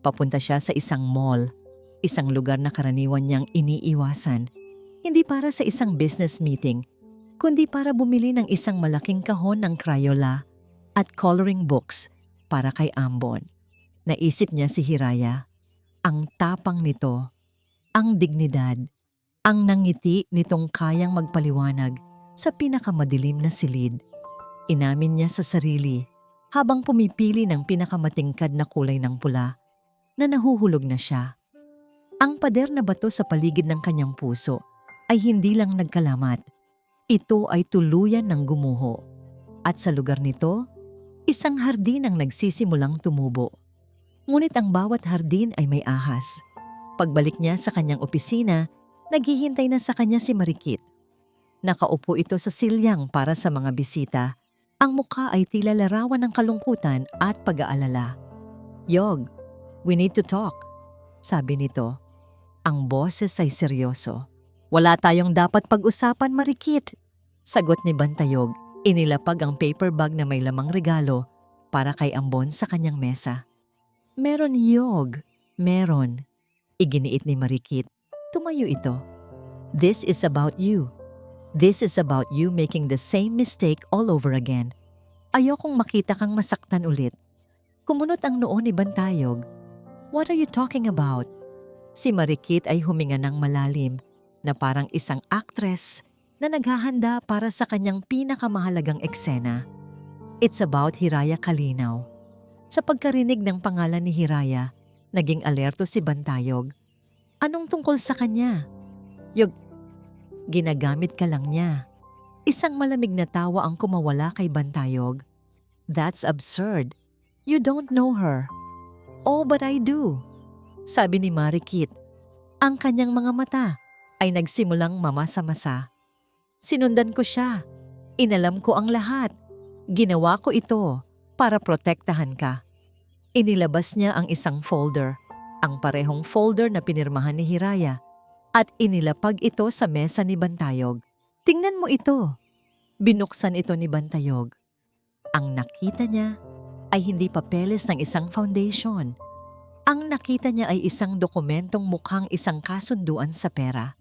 Papunta siya sa isang mall, isang lugar na karaniwan niyang iniiwasan. Hindi para sa isang business meeting, kundi para bumili ng isang malaking kahon ng Crayola at coloring books para kay Ambon. Naisip niya si Hiraya. Ang tapang nito, ang dignidad, ang nangiti nitong kayang magpaliwanag sa pinakamadilim na silid. Inamin niya sa sarili habang pumipili ng pinakamatingkad na kulay ng pula na nahuhulog na siya. Ang pader na bato sa paligid ng kanyang puso ay hindi lang nagkalamat. Ito ay tuluyan ng gumuho. At sa lugar nito, isang hardin ang nagsisimulang tumubo. Ngunit ang bawat hardin ay may ahas. Pagbalik niya sa kanyang opisina, naghihintay na sa kanya si Marikit. Nakaupo ito sa silyang para sa mga bisita. Ang mukha ay tila larawan ng kalungkutan at pag-aalala. "Yog, we need to talk," sabi nito. Ang boses ay seryoso. "Wala tayong dapat pag-usapan, Marikit," sagot ni Bantayog. Inilapag ang paper bag na may lamang regalo para kay Ambon sa kanyang mesa. "Meron, Yog. Meron," iginiit ni Marikit. Tumayo ito. "This is about you. This is about you making the same mistake all over again. Ayokong makita kang masaktan ulit." Kumunot ang noo ni Bantayog. "What are you talking about?" Si Marikit ay huminga ng malalim na parang isang actress na naghahanda para sa kanyang pinakamahalagang eksena. It's about Hiraya Kalinaw. Sa pagkarinig ng pangalan ni Hiraya, naging alerto si Bantayog. Anong tungkol sa kanya? "Yog, ginagamit ka lang niya." Isang malamig na tawa ang kumawala kay Bantayog. "That's absurd. You don't know her." "Oh, but I do," sabi ni Marikit. Ang kanyang mga mata ay nagsimulang mamasa-masa. "Sinundan ko siya. Inalam ko ang lahat. Ginawa ko ito para protektahan ka." Inilabas niya ang isang folder, ang parehong folder na pinirmahan ni Hiraya, at inilapag ito sa mesa ni Bantayog. "Tingnan mo ito." Binuksan ito ni Bantayog. Ang nakita niya ay hindi papeles ng isang foundation. Ang nakita niya ay isang dokumentong mukhang isang kasunduan sa pera.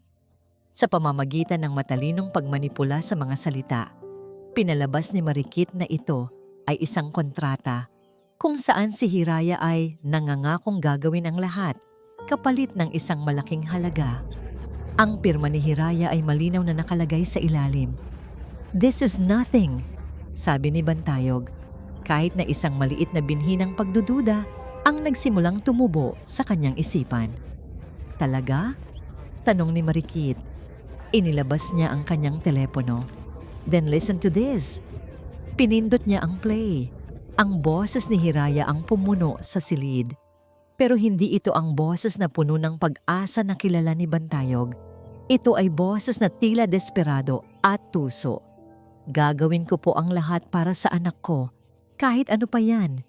Sa pamamagitan ng matalinong pagmanipula sa mga salita, pinalabas ni Marikit na ito ay isang kontrata kung saan si Hiraya ay nangangakong gagawin ang lahat kapalit ng isang malaking halaga. Ang pirma ni Hiraya ay malinaw na nakalagay sa ilalim. "This is nothing," sabi ni Bantayog, kahit na isang maliit na binhi ng pagdududa ang nagsimulang tumubo sa kanyang isipan. "Talaga?" tanong ni Marikit. Inilabas niya ang kanyang telepono. "Then listen to this." Pinindot niya ang play. Ang boses ni Hiraya ang pumuno sa silid. Pero hindi ito ang boses na puno ng pag-asa na kilala ni Bantayog. Ito ay boses na tila desperado at tuso. Gagawin ko po ang lahat para sa anak ko, kahit ano pa yan.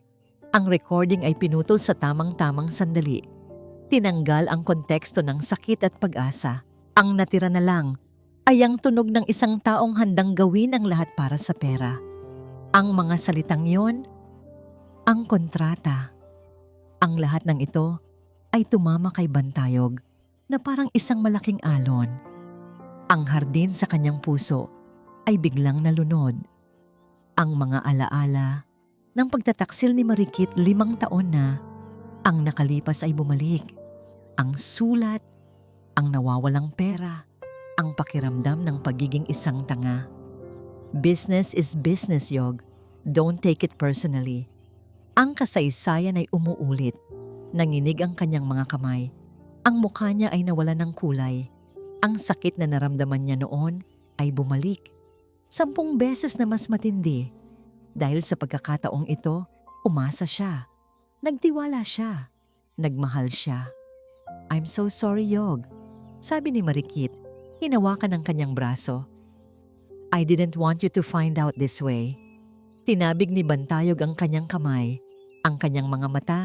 Ang recording ay pinutol sa tamang-tamang sandali. Tinanggal ang konteksto ng sakit at pag-asa. Ang natira na lang ay ang tunog ng isang taong handang gawin ang lahat para sa pera. Ang mga salitang yon, ang kontrata. Ang lahat ng ito ay tumama kay Bantayog na parang isang malaking alon. Ang hardin sa kanyang puso ay biglang nalunod. Ang mga alaala ng pagtataksil ni Marikit 5 taon na ang nakalipas ay bumalik. Ang sulat, ang nawawalang pera, ang pakiramdam ng pagiging isang tanga. Business is business, Yog. Don't take it personally. Ang kasaysayan ay umuulit. Nanginig ang kanyang mga kamay. Ang mukha niya ay nawala ng kulay. Ang sakit na naramdaman niya noon ay bumalik. 10 beses na mas matindi. Dahil sa pagkakataong ito, umasa siya. Nagtiwala siya. Nagmahal siya. I'm so sorry, Yog. Sabi ni Marikit, hinawakan ang kanyang braso. I didn't want you to find out this way. Tinabig ni Bantayog ang kanyang kamay. Ang kanyang mga mata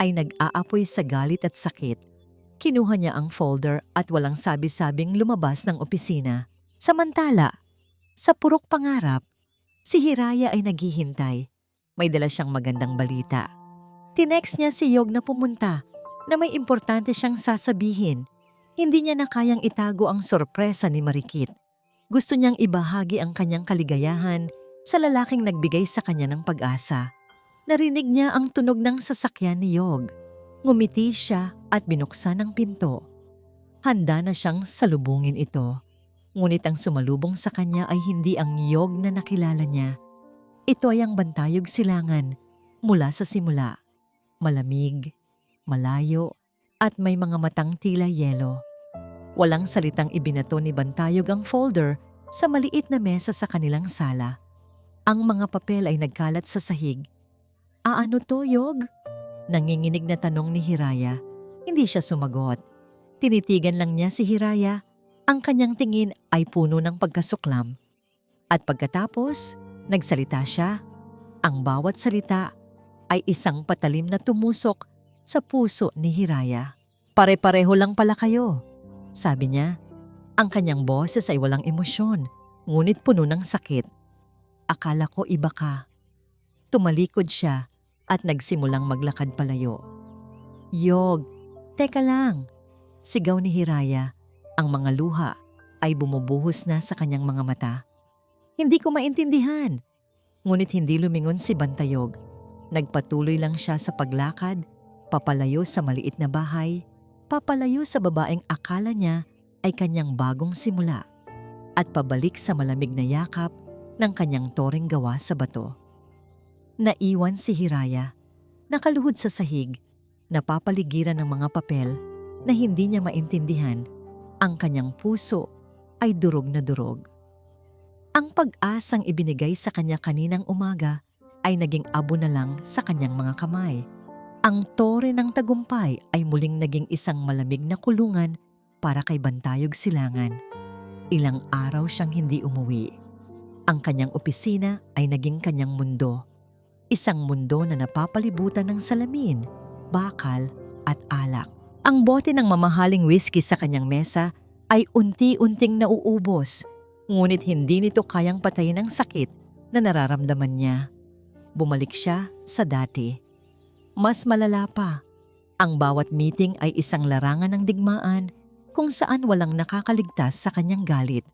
ay nag-aapoy sa galit at sakit. Kinuha niya ang folder at walang sabi-sabing lumabas ng opisina. Samantala, sa purok pangarap, si Hiraya ay naghihintay. May dala siyang magandang balita. Tinext niya si Yog na pumunta na may importante siyang sasabihin. Hindi niya na kayang itago ang sorpresa ni Marikit. Gusto niyang ibahagi ang kanyang kaligayahan sa lalaking nagbigay sa kanya ng pag-asa. Narinig niya ang tunog ng sasakyan ni Yog. Ngumiti siya at binuksan ang pinto. Handa na siyang salubungin ito. Ngunit ang sumalubong sa kanya ay hindi ang Yog na nakilala niya. Ito ay ang Bantayog Silangan mula sa simula. Malamig, malayo, at may mga matang tila yelo. Walang salitang ibinato ni Bantayog ang folder sa maliit na mesa sa kanilang sala. Ang mga papel ay nagkalat sa sahig. Ano to, Yog? Nanginginig na tanong ni Hiraya. Hindi siya sumagot. Tinitigan lang niya si Hiraya. Ang kanyang tingin ay puno ng pagkasuklam. At pagkatapos, nagsalita siya. Ang bawat salita ay isang patalim na tumusok sa puso ni Hiraya. Pare-pareho lang pala kayo, sabi niya. Ang kanyang boses ay walang emosyon, ngunit puno ng sakit. Akala ko iba ka. Tumalikod siya at nagsimulang maglakad palayo. Yog, teka lang, sigaw ni Hiraya. Ang mga luha ay bumubuhos na sa kanyang mga mata. Hindi ko maintindihan. Ngunit hindi lumingon si Bantayog. Nagpatuloy lang siya sa paglakad, papalayo sa maliit na bahay, papalayo sa babaeng akala niya ay kanyang bagong simula, at pabalik sa malamig na yakap ng kanyang toring gawa sa bato. Naiwan si Hiraya, nakaluhod sa sahig, napapaligiran ng mga papel na hindi niya maintindihan. Ang kanyang puso ay durog na durog. Ang pag-asang ibinigay sa kanya kaninang umaga ay naging abo na lang sa kanyang mga kamay. Ang tore ng tagumpay ay muling naging isang malamig na kulungan para kay Bantayog Silangan. Ilang araw siyang hindi umuwi. Ang kanyang opisina ay naging kanyang mundo. Isang mundo na napapalibutan ng salamin, bakal at alak. Ang bote ng mamahaling whiskey sa kanyang mesa ay unti-unting nauubos, ngunit hindi nito kayang patayin ang sakit na nararamdaman niya. Bumalik siya sa dati. Mas malala pa, ang bawat meeting ay isang larangan ng digmaan kung saan walang nakakaligtas sa kanyang galit.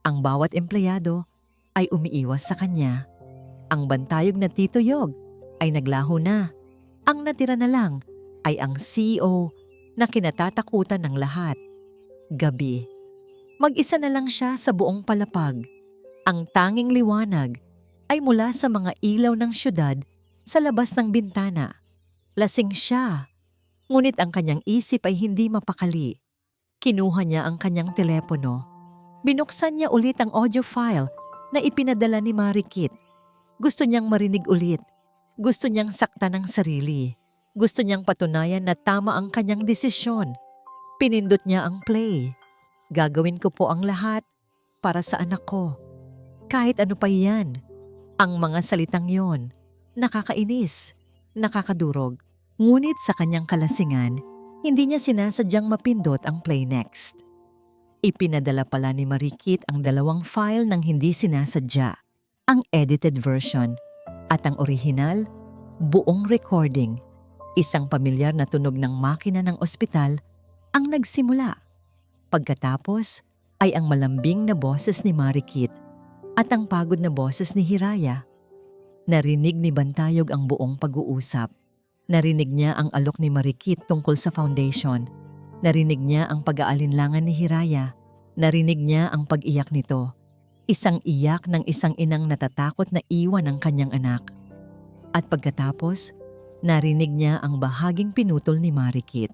Ang bawat empleyado ay umiiwas sa kanya. Ang Bantayog na Tito Yog ay naglaho na. Ang natira na lang ay ang CEO na kinatatakutan ng lahat. Gabi. Mag-isa na lang siya sa buong palapag. Ang tanging liwanag ay mula sa mga ilaw ng syudad sa labas ng bintana. Lasing siya, ngunit ang kanyang isip ay hindi mapakali. Kinuha niya ang kanyang telepono. Binuksan niya ulit ang audio file na ipinadala ni Marikit. Gusto niyang marinig ulit Gusto niyang saktan ang sarili. Gusto niyang patunayan na tama ang kanyang desisyon. Pinindot niya ang play. Gagawin ko po ang lahat para sa anak ko. Kahit ano pa yan. Ang mga salitang yon, nakakainis, nakakadurog. Ngunit sa kanyang kalasingan, hindi niya sinasadyang mapindot ang play next. Ipinadala pala ni Marikit ang 2 file ng hindi sinasadya, ang edited version at ang orihinal, buong recording. Isang pamilyar na tunog ng makina ng ospital ang nagsimula. Pagkatapos ay ang malambing na boses ni Marikit at ang pagod na boses ni Hiraya. Narinig ni Bantayog ang buong pag-uusap. Narinig niya ang alok ni Marikit tungkol sa foundation. Narinig niya ang pag-aalinlangan ni Hiraya. Narinig niya ang pag-iyak nito. Isang iyak ng isang inang natatakot na iwan ang kanyang anak. At pagkatapos, narinig niya ang bahaging pinutol ni Marikit.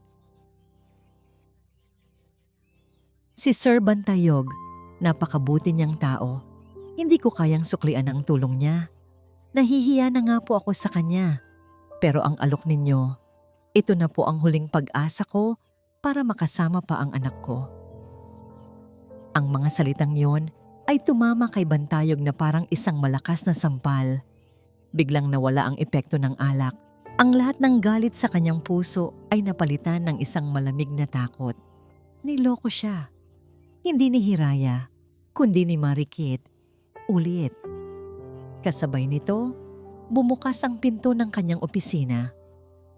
Si Sir Bantayog, napakabuti niyang tao. Hindi ko kayang suklian ang tulong niya. Nahihiya na nga po ako sa kanya. Pero ang alok ninyo, ito na po ang huling pag-asa ko para makasama pa ang anak ko. Ang mga salitang yon ay tumama kay Bantayog na parang isang malakas na sampal. Biglang nawala ang epekto ng alak. Ang lahat ng galit sa kanyang puso ay napalitan ng isang malamig na takot. Niloko siya. Hindi ni Hiraya, kundi ni Marikit. Ulit. Kasabay nito, bumukas ang pinto ng kanyang opisina.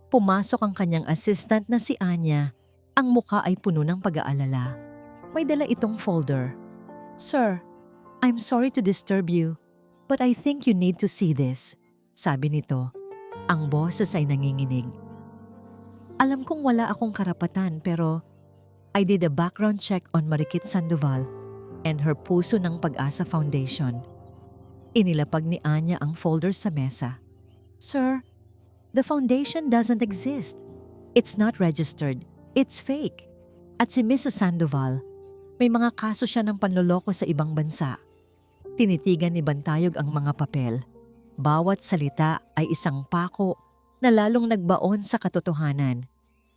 Pumasok ang kanyang assistant na si Anya. Ang muka ay puno ng pag-aalala. May dala itong folder. "Sir, I'm sorry to disturb you, but I think you need to see this," sabi nito. Ang boses ay nanginginig. "Alam kong wala akong karapatan pero I did a background check on Marikit Sandoval and her Puso ng Pag-asa Foundation." Inilapag ni Anya ang folder sa mesa. "Sir, the foundation doesn't exist. It's not registered. It's fake. At si Mrs. Sandoval, may mga kaso siya ng panloloko sa ibang bansa." Tinitigan ni Bantayog ang mga papel. Bawat salita ay isang pako na lalong nagbaon sa katotohanan.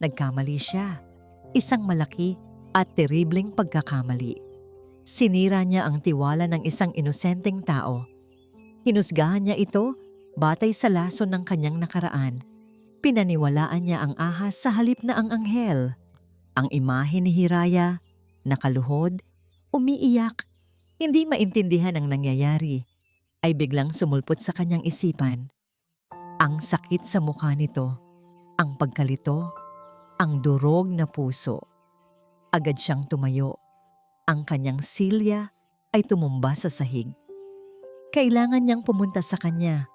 Nagkamali siya. Isang malaki at terribleng pagkakamali. Sinira niya ang tiwala ng isang inosenteng tao. Hinusgahan niya ito batay sa lason ng kanyang nakaraan. Pinaniwalaan niya ang ahas sa halip na ang anghel. Ang imahe ni Hiraya, nakaluhod, umiiyak, hindi maintindihan ang nangyayari, ay biglang sumulpot sa kanyang isipan. Ang sakit sa mukha nito, ang pagkalito, ang durog na puso. Agad siyang tumayo. Ang kanyang silya ay tumumba sa sahig. Kailangan niyang pumunta sa kanya.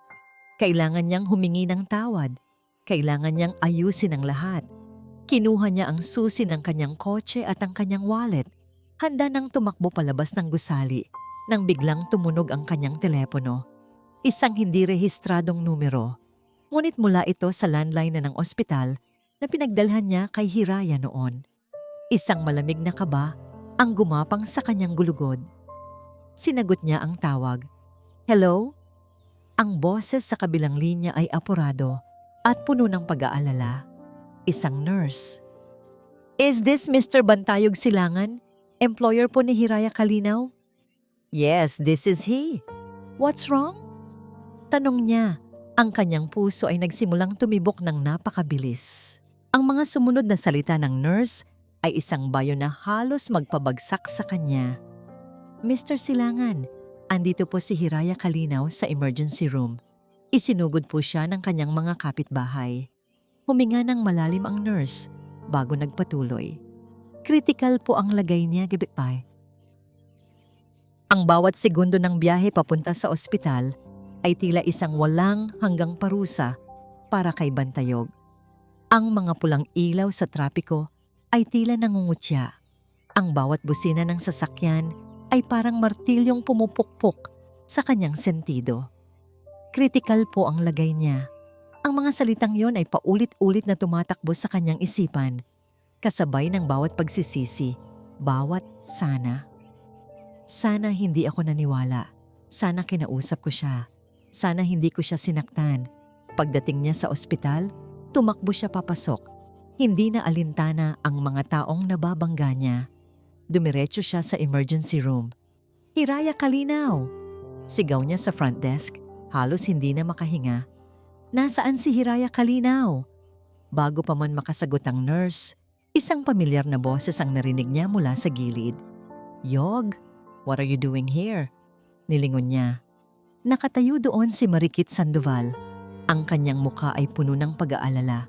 Kailangan niyang humingi ng tawad. Kailangan niyang ayusin ang lahat. Kinuha niya ang susi ng kanyang kotse at ang kanyang wallet. Handa nang tumakbo palabas ng gusali nang biglang tumunog ang kanyang telepono. Isang hindi rehistradong numero. Ngunit mula ito sa landline na ng ospital na pinagdalhan niya kay Hiraya noon. Isang malamig na kaba ang gumapang sa kanyang gulugod. Sinagot niya ang tawag. "Hello?" Ang boses sa kabilang linya ay apurado at puno ng pag-aalala. Isang nurse. "Is this Mr. Bantayog Silangan? Employer po ni Hiraya Kalinaw?" "Yes, this is he. What's wrong?" Tanong niya. Ang kanyang puso ay nagsimulang tumibok ng napakabilis. Ang mga sumunod na salita ng nurse ay isang bayo na halos magpabagsak sa kanya. "Mr. Silangan, andito po si Hiraya Kalinaw sa emergency room." Isinugod po siya ng kanyang mga kapitbahay. Huminga ng malalim ang nurse bago nagpatuloy. "Critical po ang lagay niya, gabitpay." Ang bawat segundo ng biyahe papunta sa ospital ay tila isang walang hanggang parusa para kay Bantayog. Ang mga pulang ilaw sa trapiko ay tila nangungutya. Ang bawat busina ng sasakyan ay parang martilyong pumupukpok sa kanyang sentido. Kritikal po ang lagay niya. Ang mga salitang yon ay paulit-ulit na tumatakbo sa kanyang isipan, kasabay ng bawat pagsisisi, bawat sana. Sana hindi ako naniwala. Sana kinausap ko siya. Sana hindi ko siya sinaktan. Pagdating niya sa ospital, tumakbo siya papasok. Hindi na alintana ang mga taong nababangga niya. Dumiretso siya sa emergency room. "Hiraya, kalinaw!" Sigaw niya sa front desk, halos hindi na makahinga. "Nasaan si Hiraya, kalinaw?" Bago pa man makasagot ang nurse, isang pamilyar na boses ang narinig niya mula sa gilid. "Yog, what are you doing here?" Nilingon niya. Nakatayo doon si Marikit Sandoval. Ang kanyang mukha ay puno ng pag-aalala.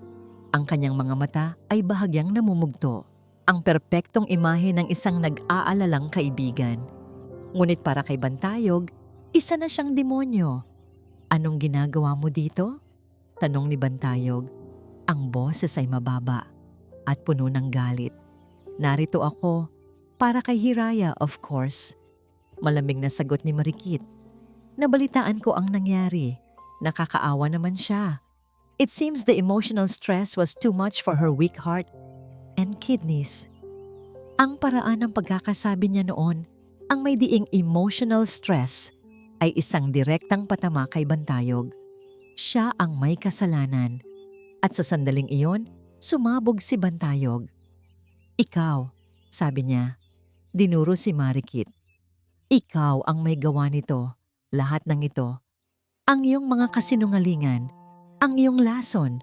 Ang kanyang mga mata ay bahagyang namumugto. Ang perpektong imahe ng isang nag-aalalang kaibigan. Ngunit para kay Bantayog, isa na siyang demonyo. "Anong ginagawa mo dito?" Tanong ni Bantayog. Ang boses ay mababa at puno ng galit. "Narito ako para kay Hiraya, of course." Malamig na sagot ni Marikit. "Nabalitaan ko ang nangyari. Nakakaawa naman siya. It seems the emotional stress was too much for her weak heart and kidneys." Ang paraan ng pagkakasabi niya noon, ang may diing emotional stress, ay isang direktang patama kay Bantayog. Siya ang may kasalanan. At sa sandaling iyon, sumabog si Bantayog. "Ikaw," sabi niya. Dinuro si Marikit. "Ikaw ang may gawa nito. Lahat ng ito. Ang iyong mga kasinungalingan, ang iyong lason."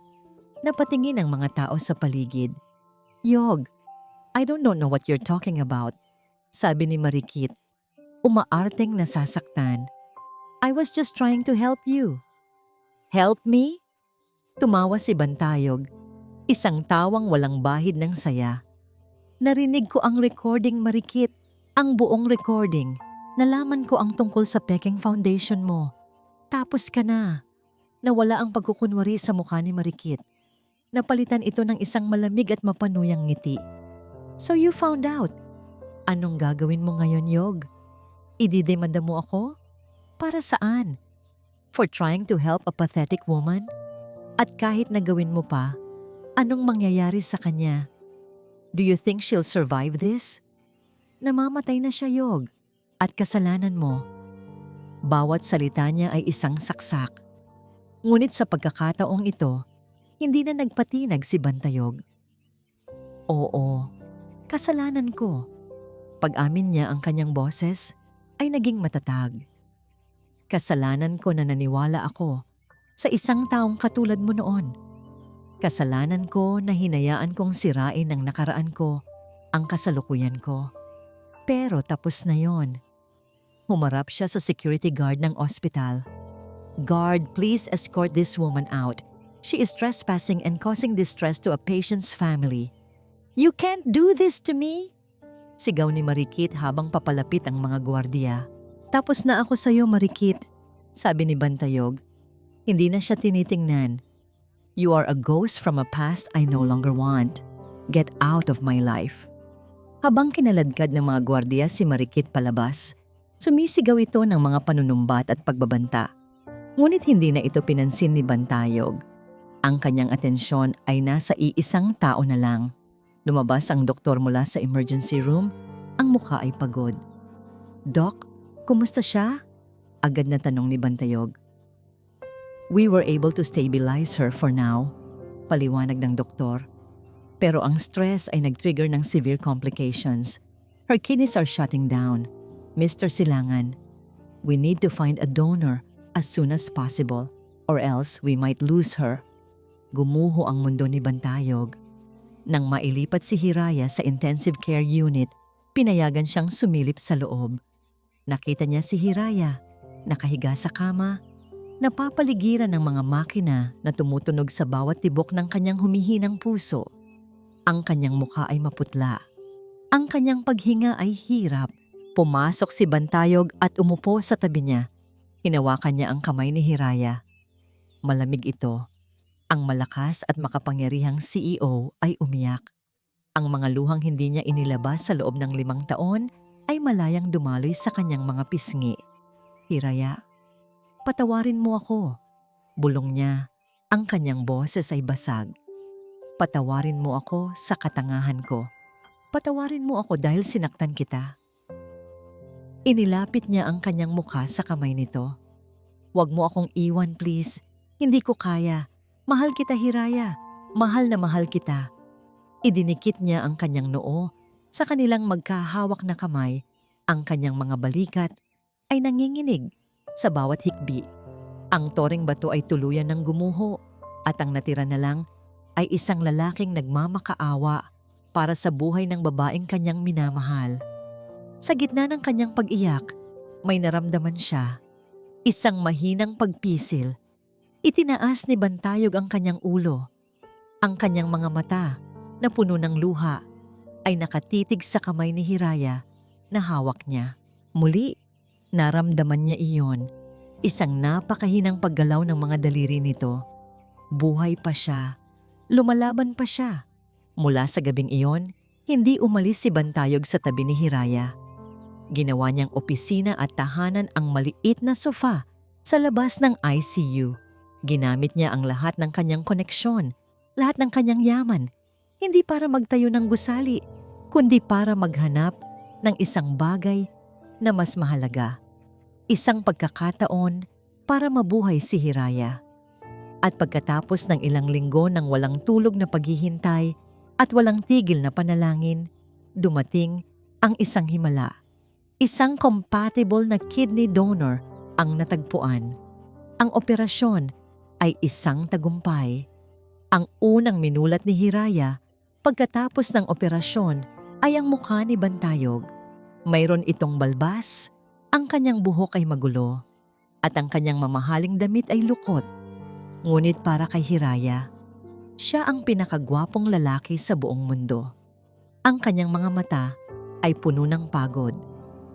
Napatingin ang mga tao sa paligid. "Yog, I don't know what you're talking about," sabi ni Marikit. Umaarteng nasasaktan. "I was just trying to help you." "Help me?" Tumawa si Bantayog. Isang tawang walang bahid ng saya. "Narinig ko ang recording, Marikit. Ang buong recording. Nalaman ko ang tungkol sa Peking Foundation mo. Tapos ka na." Nawala ang pagkukunwari sa mukha ni Marikit. Napalitan ito ng isang malamig at mapanuyang ngiti. "So you found out. Anong gagawin mo ngayon, Yog? Ididemanda mo ako? Para saan? For trying to help a pathetic woman? At kahit nagawin mo pa, anong mangyayari sa kanya? Do you think she'll survive this? Namamatay na siya, Yog. At kasalanan mo." Bawat salita niya ay isang saksak. Ngunit sa pagkakataong ito, hindi na nagpatinag si Bantayog. "Oo, kasalanan ko." Pag-amin niya ang kanyang boses ay naging matatag. "Kasalanan ko na naniwala ako sa isang taong katulad mo noon. Kasalanan ko na hinayaan kong sirain ng nakaraan ko ang kasalukuyan ko. Pero tapos na yon." Humarap siya sa security guard ng ospital. "Guard, please escort this woman out. She is trespassing and causing distress to a patient's family." "You can't do this to me!" Sigaw ni Marikit habang papalapit ang mga gwardiya. "Tapos na ako sa'yo, Marikit," sabi ni Bantayog. Hindi na siya tinitingnan. "You are a ghost from a past I no longer want. Get out of my life." Habang kinaladkad ng mga gwardiya si Marikit palabas, sumisigaw ito ng mga panunumbat at pagbabanta. Ngunit hindi na ito pinansin ni Bantayog. Ang kanyang atensyon ay nasa iisang tao na lang. Lumabas ang doktor mula sa emergency room, ang mukha ay pagod. "Doc, kumusta siya?" Agad na tanong ni Bantayog. "We were able to stabilize her for now," paliwanag ng doktor. "Pero ang stress ay nag-trigger ng severe complications. Her kidneys are shutting down. Mr. Silangan, we need to find a donor as soon as possible or else we might lose her." Gumuho ang mundo ni Bantayog. Nang mailipat si Hiraya sa intensive care unit, pinayagan siyang sumilip sa loob. Nakita niya si Hiraya, nakahiga sa kama, napapaligiran ng mga makina na tumutunog sa bawat tibok ng kanyang humihinang puso. Ang kanyang mukha ay maputla. Ang kanyang paghinga ay hirap. Pumasok si Bantayog at umupo sa tabi niya. Hinawakan niya ang kamay ni Hiraya. Malamig ito. Ang malakas at makapangyarihang CEO ay umiyak. Ang mga luhang hindi niya inilabas sa loob ng 5 taon ay malayang dumaloy sa kanyang mga pisngi. "Hiraya, patawarin mo ako." Bulong niya. Ang kanyang boses ay basag. "Patawarin mo ako sa katangahan ko. Patawarin mo ako dahil sinaktan kita." Inilapit niya ang kanyang mukha sa kamay nito. "Huwag mo akong iwan, please. Hindi ko kaya. Mahal kita, Hiraya. Mahal na mahal kita. Idinikit niya ang kanyang noo sa kanilang magkahawak na kamay. Ang kanyang mga balikat ay nanginginig sa bawat hikbi. Ang toring bato ay tuluyan ng gumuho at ang natira na lang ay isang lalaking nagmamakaawa para sa buhay ng babaeng kanyang minamahal. Sa gitna ng kanyang pag-iyak, may naramdaman siya. Isang mahinang pagpisil. Itinaas ni Bantayog ang kanyang ulo. Ang kanyang mga mata na puno ng luha ay nakatitig sa kamay ni Hiraya na hawak niya. Muli, naramdaman niya iyon. Isang napakahinang paggalaw ng mga daliri nito. Buhay pa siya. Lumalaban pa siya. Mula sa gabing iyon, hindi umalis si Bantayog sa tabi ni Hiraya. Ginawa niyang opisina at tahanan ang maliit na sofa sa labas ng ICU. Ginamit niya ang lahat ng kanyang koneksyon, lahat ng kanyang yaman, hindi para magtayo ng gusali, kundi para maghanap ng isang bagay na mas mahalaga. Isang pagkakataon para mabuhay si Hiraya. At pagkatapos ng ilang linggo ng walang tulog na paghihintay at walang tigil na panalangin, dumating ang isang himala. Isang compatible na kidney donor ang natagpuan. Ang operasyon ay isang tagumpay. Ang unang minulat ni Hiraya pagkatapos ng operasyon ay ang mukha ni Bantayog. Mayroon itong balbas, ang kanyang buhok ay magulo, at ang kanyang mamahaling damit ay lukot. Ngunit para kay Hiraya, siya ang pinakagwapong lalaki sa buong mundo. Ang kanyang mga mata ay puno ng pagod.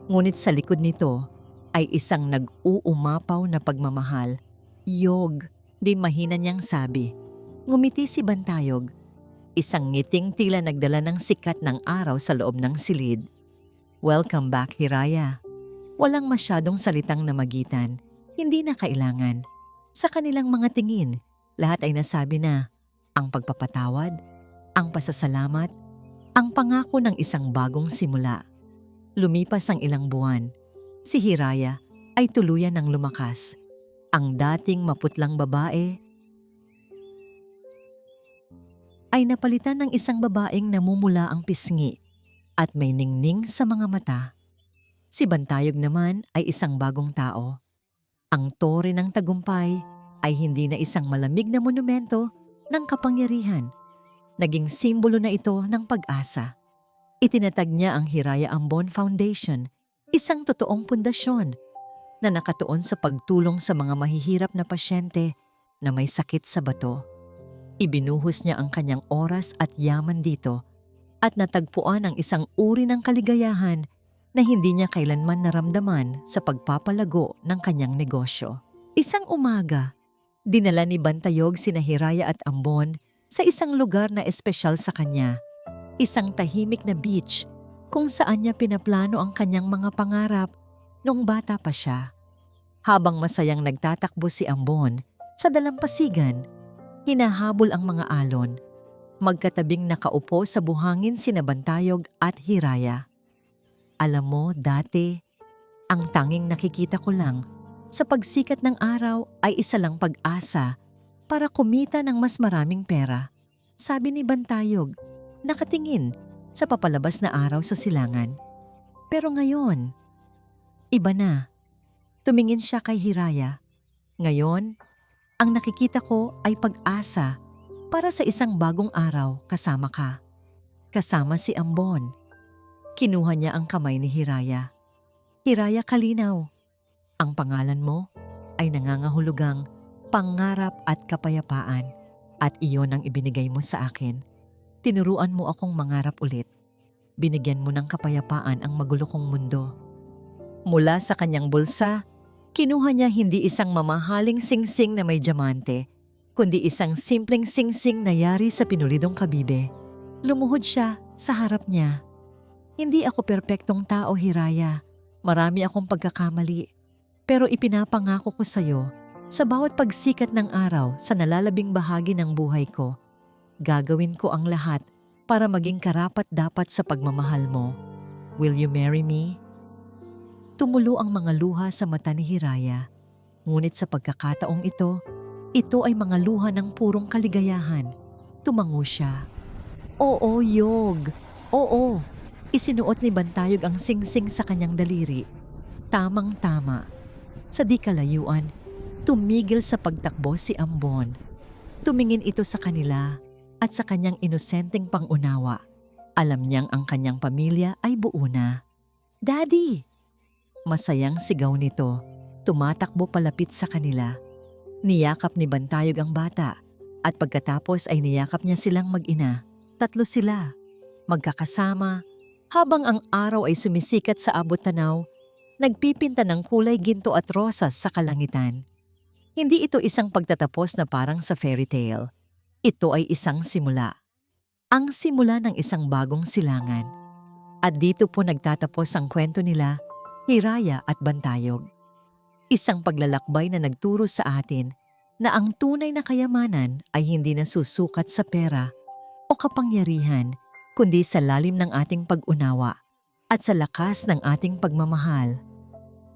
Ngunit sa likod nito ay isang nag-uumapaw na pagmamahal. Yog, di mahina niyang sabi. Ngumiti si Bantayog. Isang ngiting tila nagdala ng sikat ng araw sa loob ng silid. Welcome back, Hiraya. Walang masyadong salitang namagitan. Hindi na kailangan. Sa kanilang mga tingin, lahat ay nasabi na. Ang pagpapatawad, ang pasasalamat, ang pangako ng isang bagong simula. Lumipas ang ilang buwan. Si Hiraya ay tuluyan ng lumakas. Ang dating maputlang babae ay napalitan ng isang babaeng namumula ang pisngi at may ningning sa mga mata. Si Bantayog naman ay isang bagong tao. Ang tore ng tagumpay ay hindi na isang malamig na monumento ng kapangyarihan. Naging simbolo na ito ng pag-asa. Itinatag niya ang Hiraya Ambon Foundation, isang totoong pundasyon na nakatuon sa pagtulong sa mga mahihirap na pasyente na may sakit sa bato. Ibinuhos niya ang kanyang oras at yaman dito at natagpuan ang isang uri ng kaligayahan na hindi niya kailanman naramdaman sa pagpapalago ng kanyang negosyo. Isang umaga, dinala ni Bantayog sina Hiraya at Ambon sa isang lugar na espesyal sa kanya. Isang tahimik na beach kung saan niya pinaplano ang kanyang mga pangarap noong bata pa siya. Habang masayang nagtatakbo si Ambon sa dalampasigan, hinahabol ang mga alon. Magkatabing nakaupo sa buhangin sina Bantayog at Hiraya. Alam mo, dati, ang tanging nakikita ko lang sa pagsikat ng araw ay isa lang pag-asa para kumita ng mas maraming pera. Sabi ni Bantayog, nakatingin sa papalabas na araw sa silangan. Pero ngayon, iba na. Tumingin siya kay Hiraya. Ngayon, ang nakikita ko ay pag-asa para sa isang bagong araw kasama ka. Kasama si Ambon. Kinuha niya ang kamay ni Hiraya. Hiraya, kalinaw. Ang pangalan mo ay nangangahulugang pangarap at kapayapaan at iyon ang ibinigay mo sa akin. Tinuruan mo akong mangarap ulit. Binigyan mo ng kapayapaan ang magulo kong mundo. Mula sa kanyang bulsa, kinuha niya hindi isang mamahaling singsing na may diamante, kundi isang simpleng singsing na yari sa pinulidong kabibe. Lumuhod siya sa harap niya. Hindi ako perpektong tao, Hiraya. Marami akong pagkakamali. Pero ipinapangako ko sa iyo, sa bawat pagsikat ng araw sa nalalabing bahagi ng buhay ko, gagawin ko ang lahat para maging karapat-dapat sa pagmamahal mo. Will you marry me? Tumulo ang mga luha sa mata ni Hiraya. Ngunit sa pagkakataong ito, Ito ay mga luha ng purong kaligayahan. Tumango siya. Oo, Yog. Oo. Isinuot ni Bantayog ang singsing sa kanyang daliri. Tamang-tama. Sa di kalayuan, tumigil sa pagtakbo si Ambon. Tumingin ito sa kanila at sa kanyang inosenteng pangunawa. Alam niyang ang kanyang pamilya ay buo na. Daddy! Masayang sigaw nito. Tumatakbo palapit sa kanila. Niyakap ni Bantayog ang bata at pagkatapos ay niyakap niya silang mag-ina. 3 sila, magkakasama, habang ang araw ay sumisikat sa abot tanaw, nagpipinta ng kulay ginto at rosas sa kalangitan. Hindi ito isang pagtatapos na parang sa fairy tale. Ito ay isang simula. Ang simula ng isang bagong silangan. At dito po nagtatapos ang kwento nila, Hiraya at Bantayog. Isang paglalakbay na nagturo sa atin na ang tunay na kayamanan ay hindi nasusukat sa pera o kapangyarihan, kundi sa lalim ng ating pag-unawa at sa lakas ng ating pagmamahal.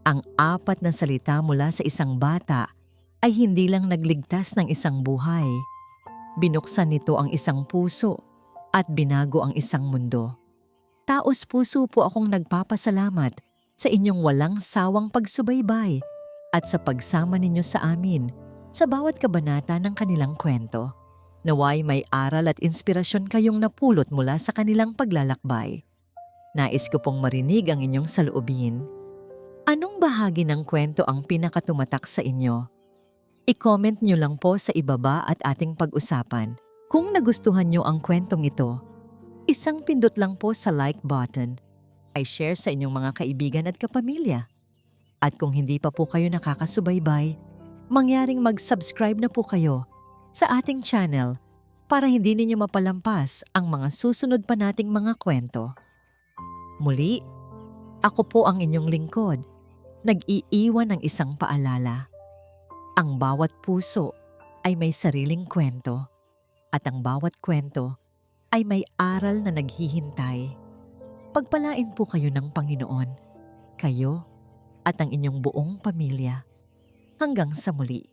Ang 4 na salita mula sa isang bata ay hindi lang nagligtas ng isang buhay. Binuksan nito ang isang puso at binago ang isang mundo. Taos puso po akong nagpapasalamat sa inyong walang sawang pagsubaybay at sa pagsama ninyo sa amin sa bawat kabanata ng kanilang kwento. Naway may aral at inspirasyon kayong napulot mula sa kanilang paglalakbay. Nais ko pong marinig ang inyong saloobin. Anong bahagi ng kwento ang pinakatumatak sa inyo? I-comment nyo lang po sa ibaba at ating pag-usapan. Kung nagustuhan nyo ang kwentong ito, isang pindot lang po sa like button ay share sa inyong mga kaibigan at kapamilya. At kung hindi pa po kayo nakakasubaybay, mangyaring mag-subscribe na po kayo sa ating channel para hindi ninyo mapalampas ang mga susunod pa nating mga kwento. Muli, ako po ang inyong lingkod, nag-iiwan ng isang paalala. Ang bawat puso ay may sariling kwento at ang bawat kwento ay may aral na naghihintay. Pagpalain po kayo ng Panginoon, kayo at ang inyong buong pamilya. Hanggang sa muli.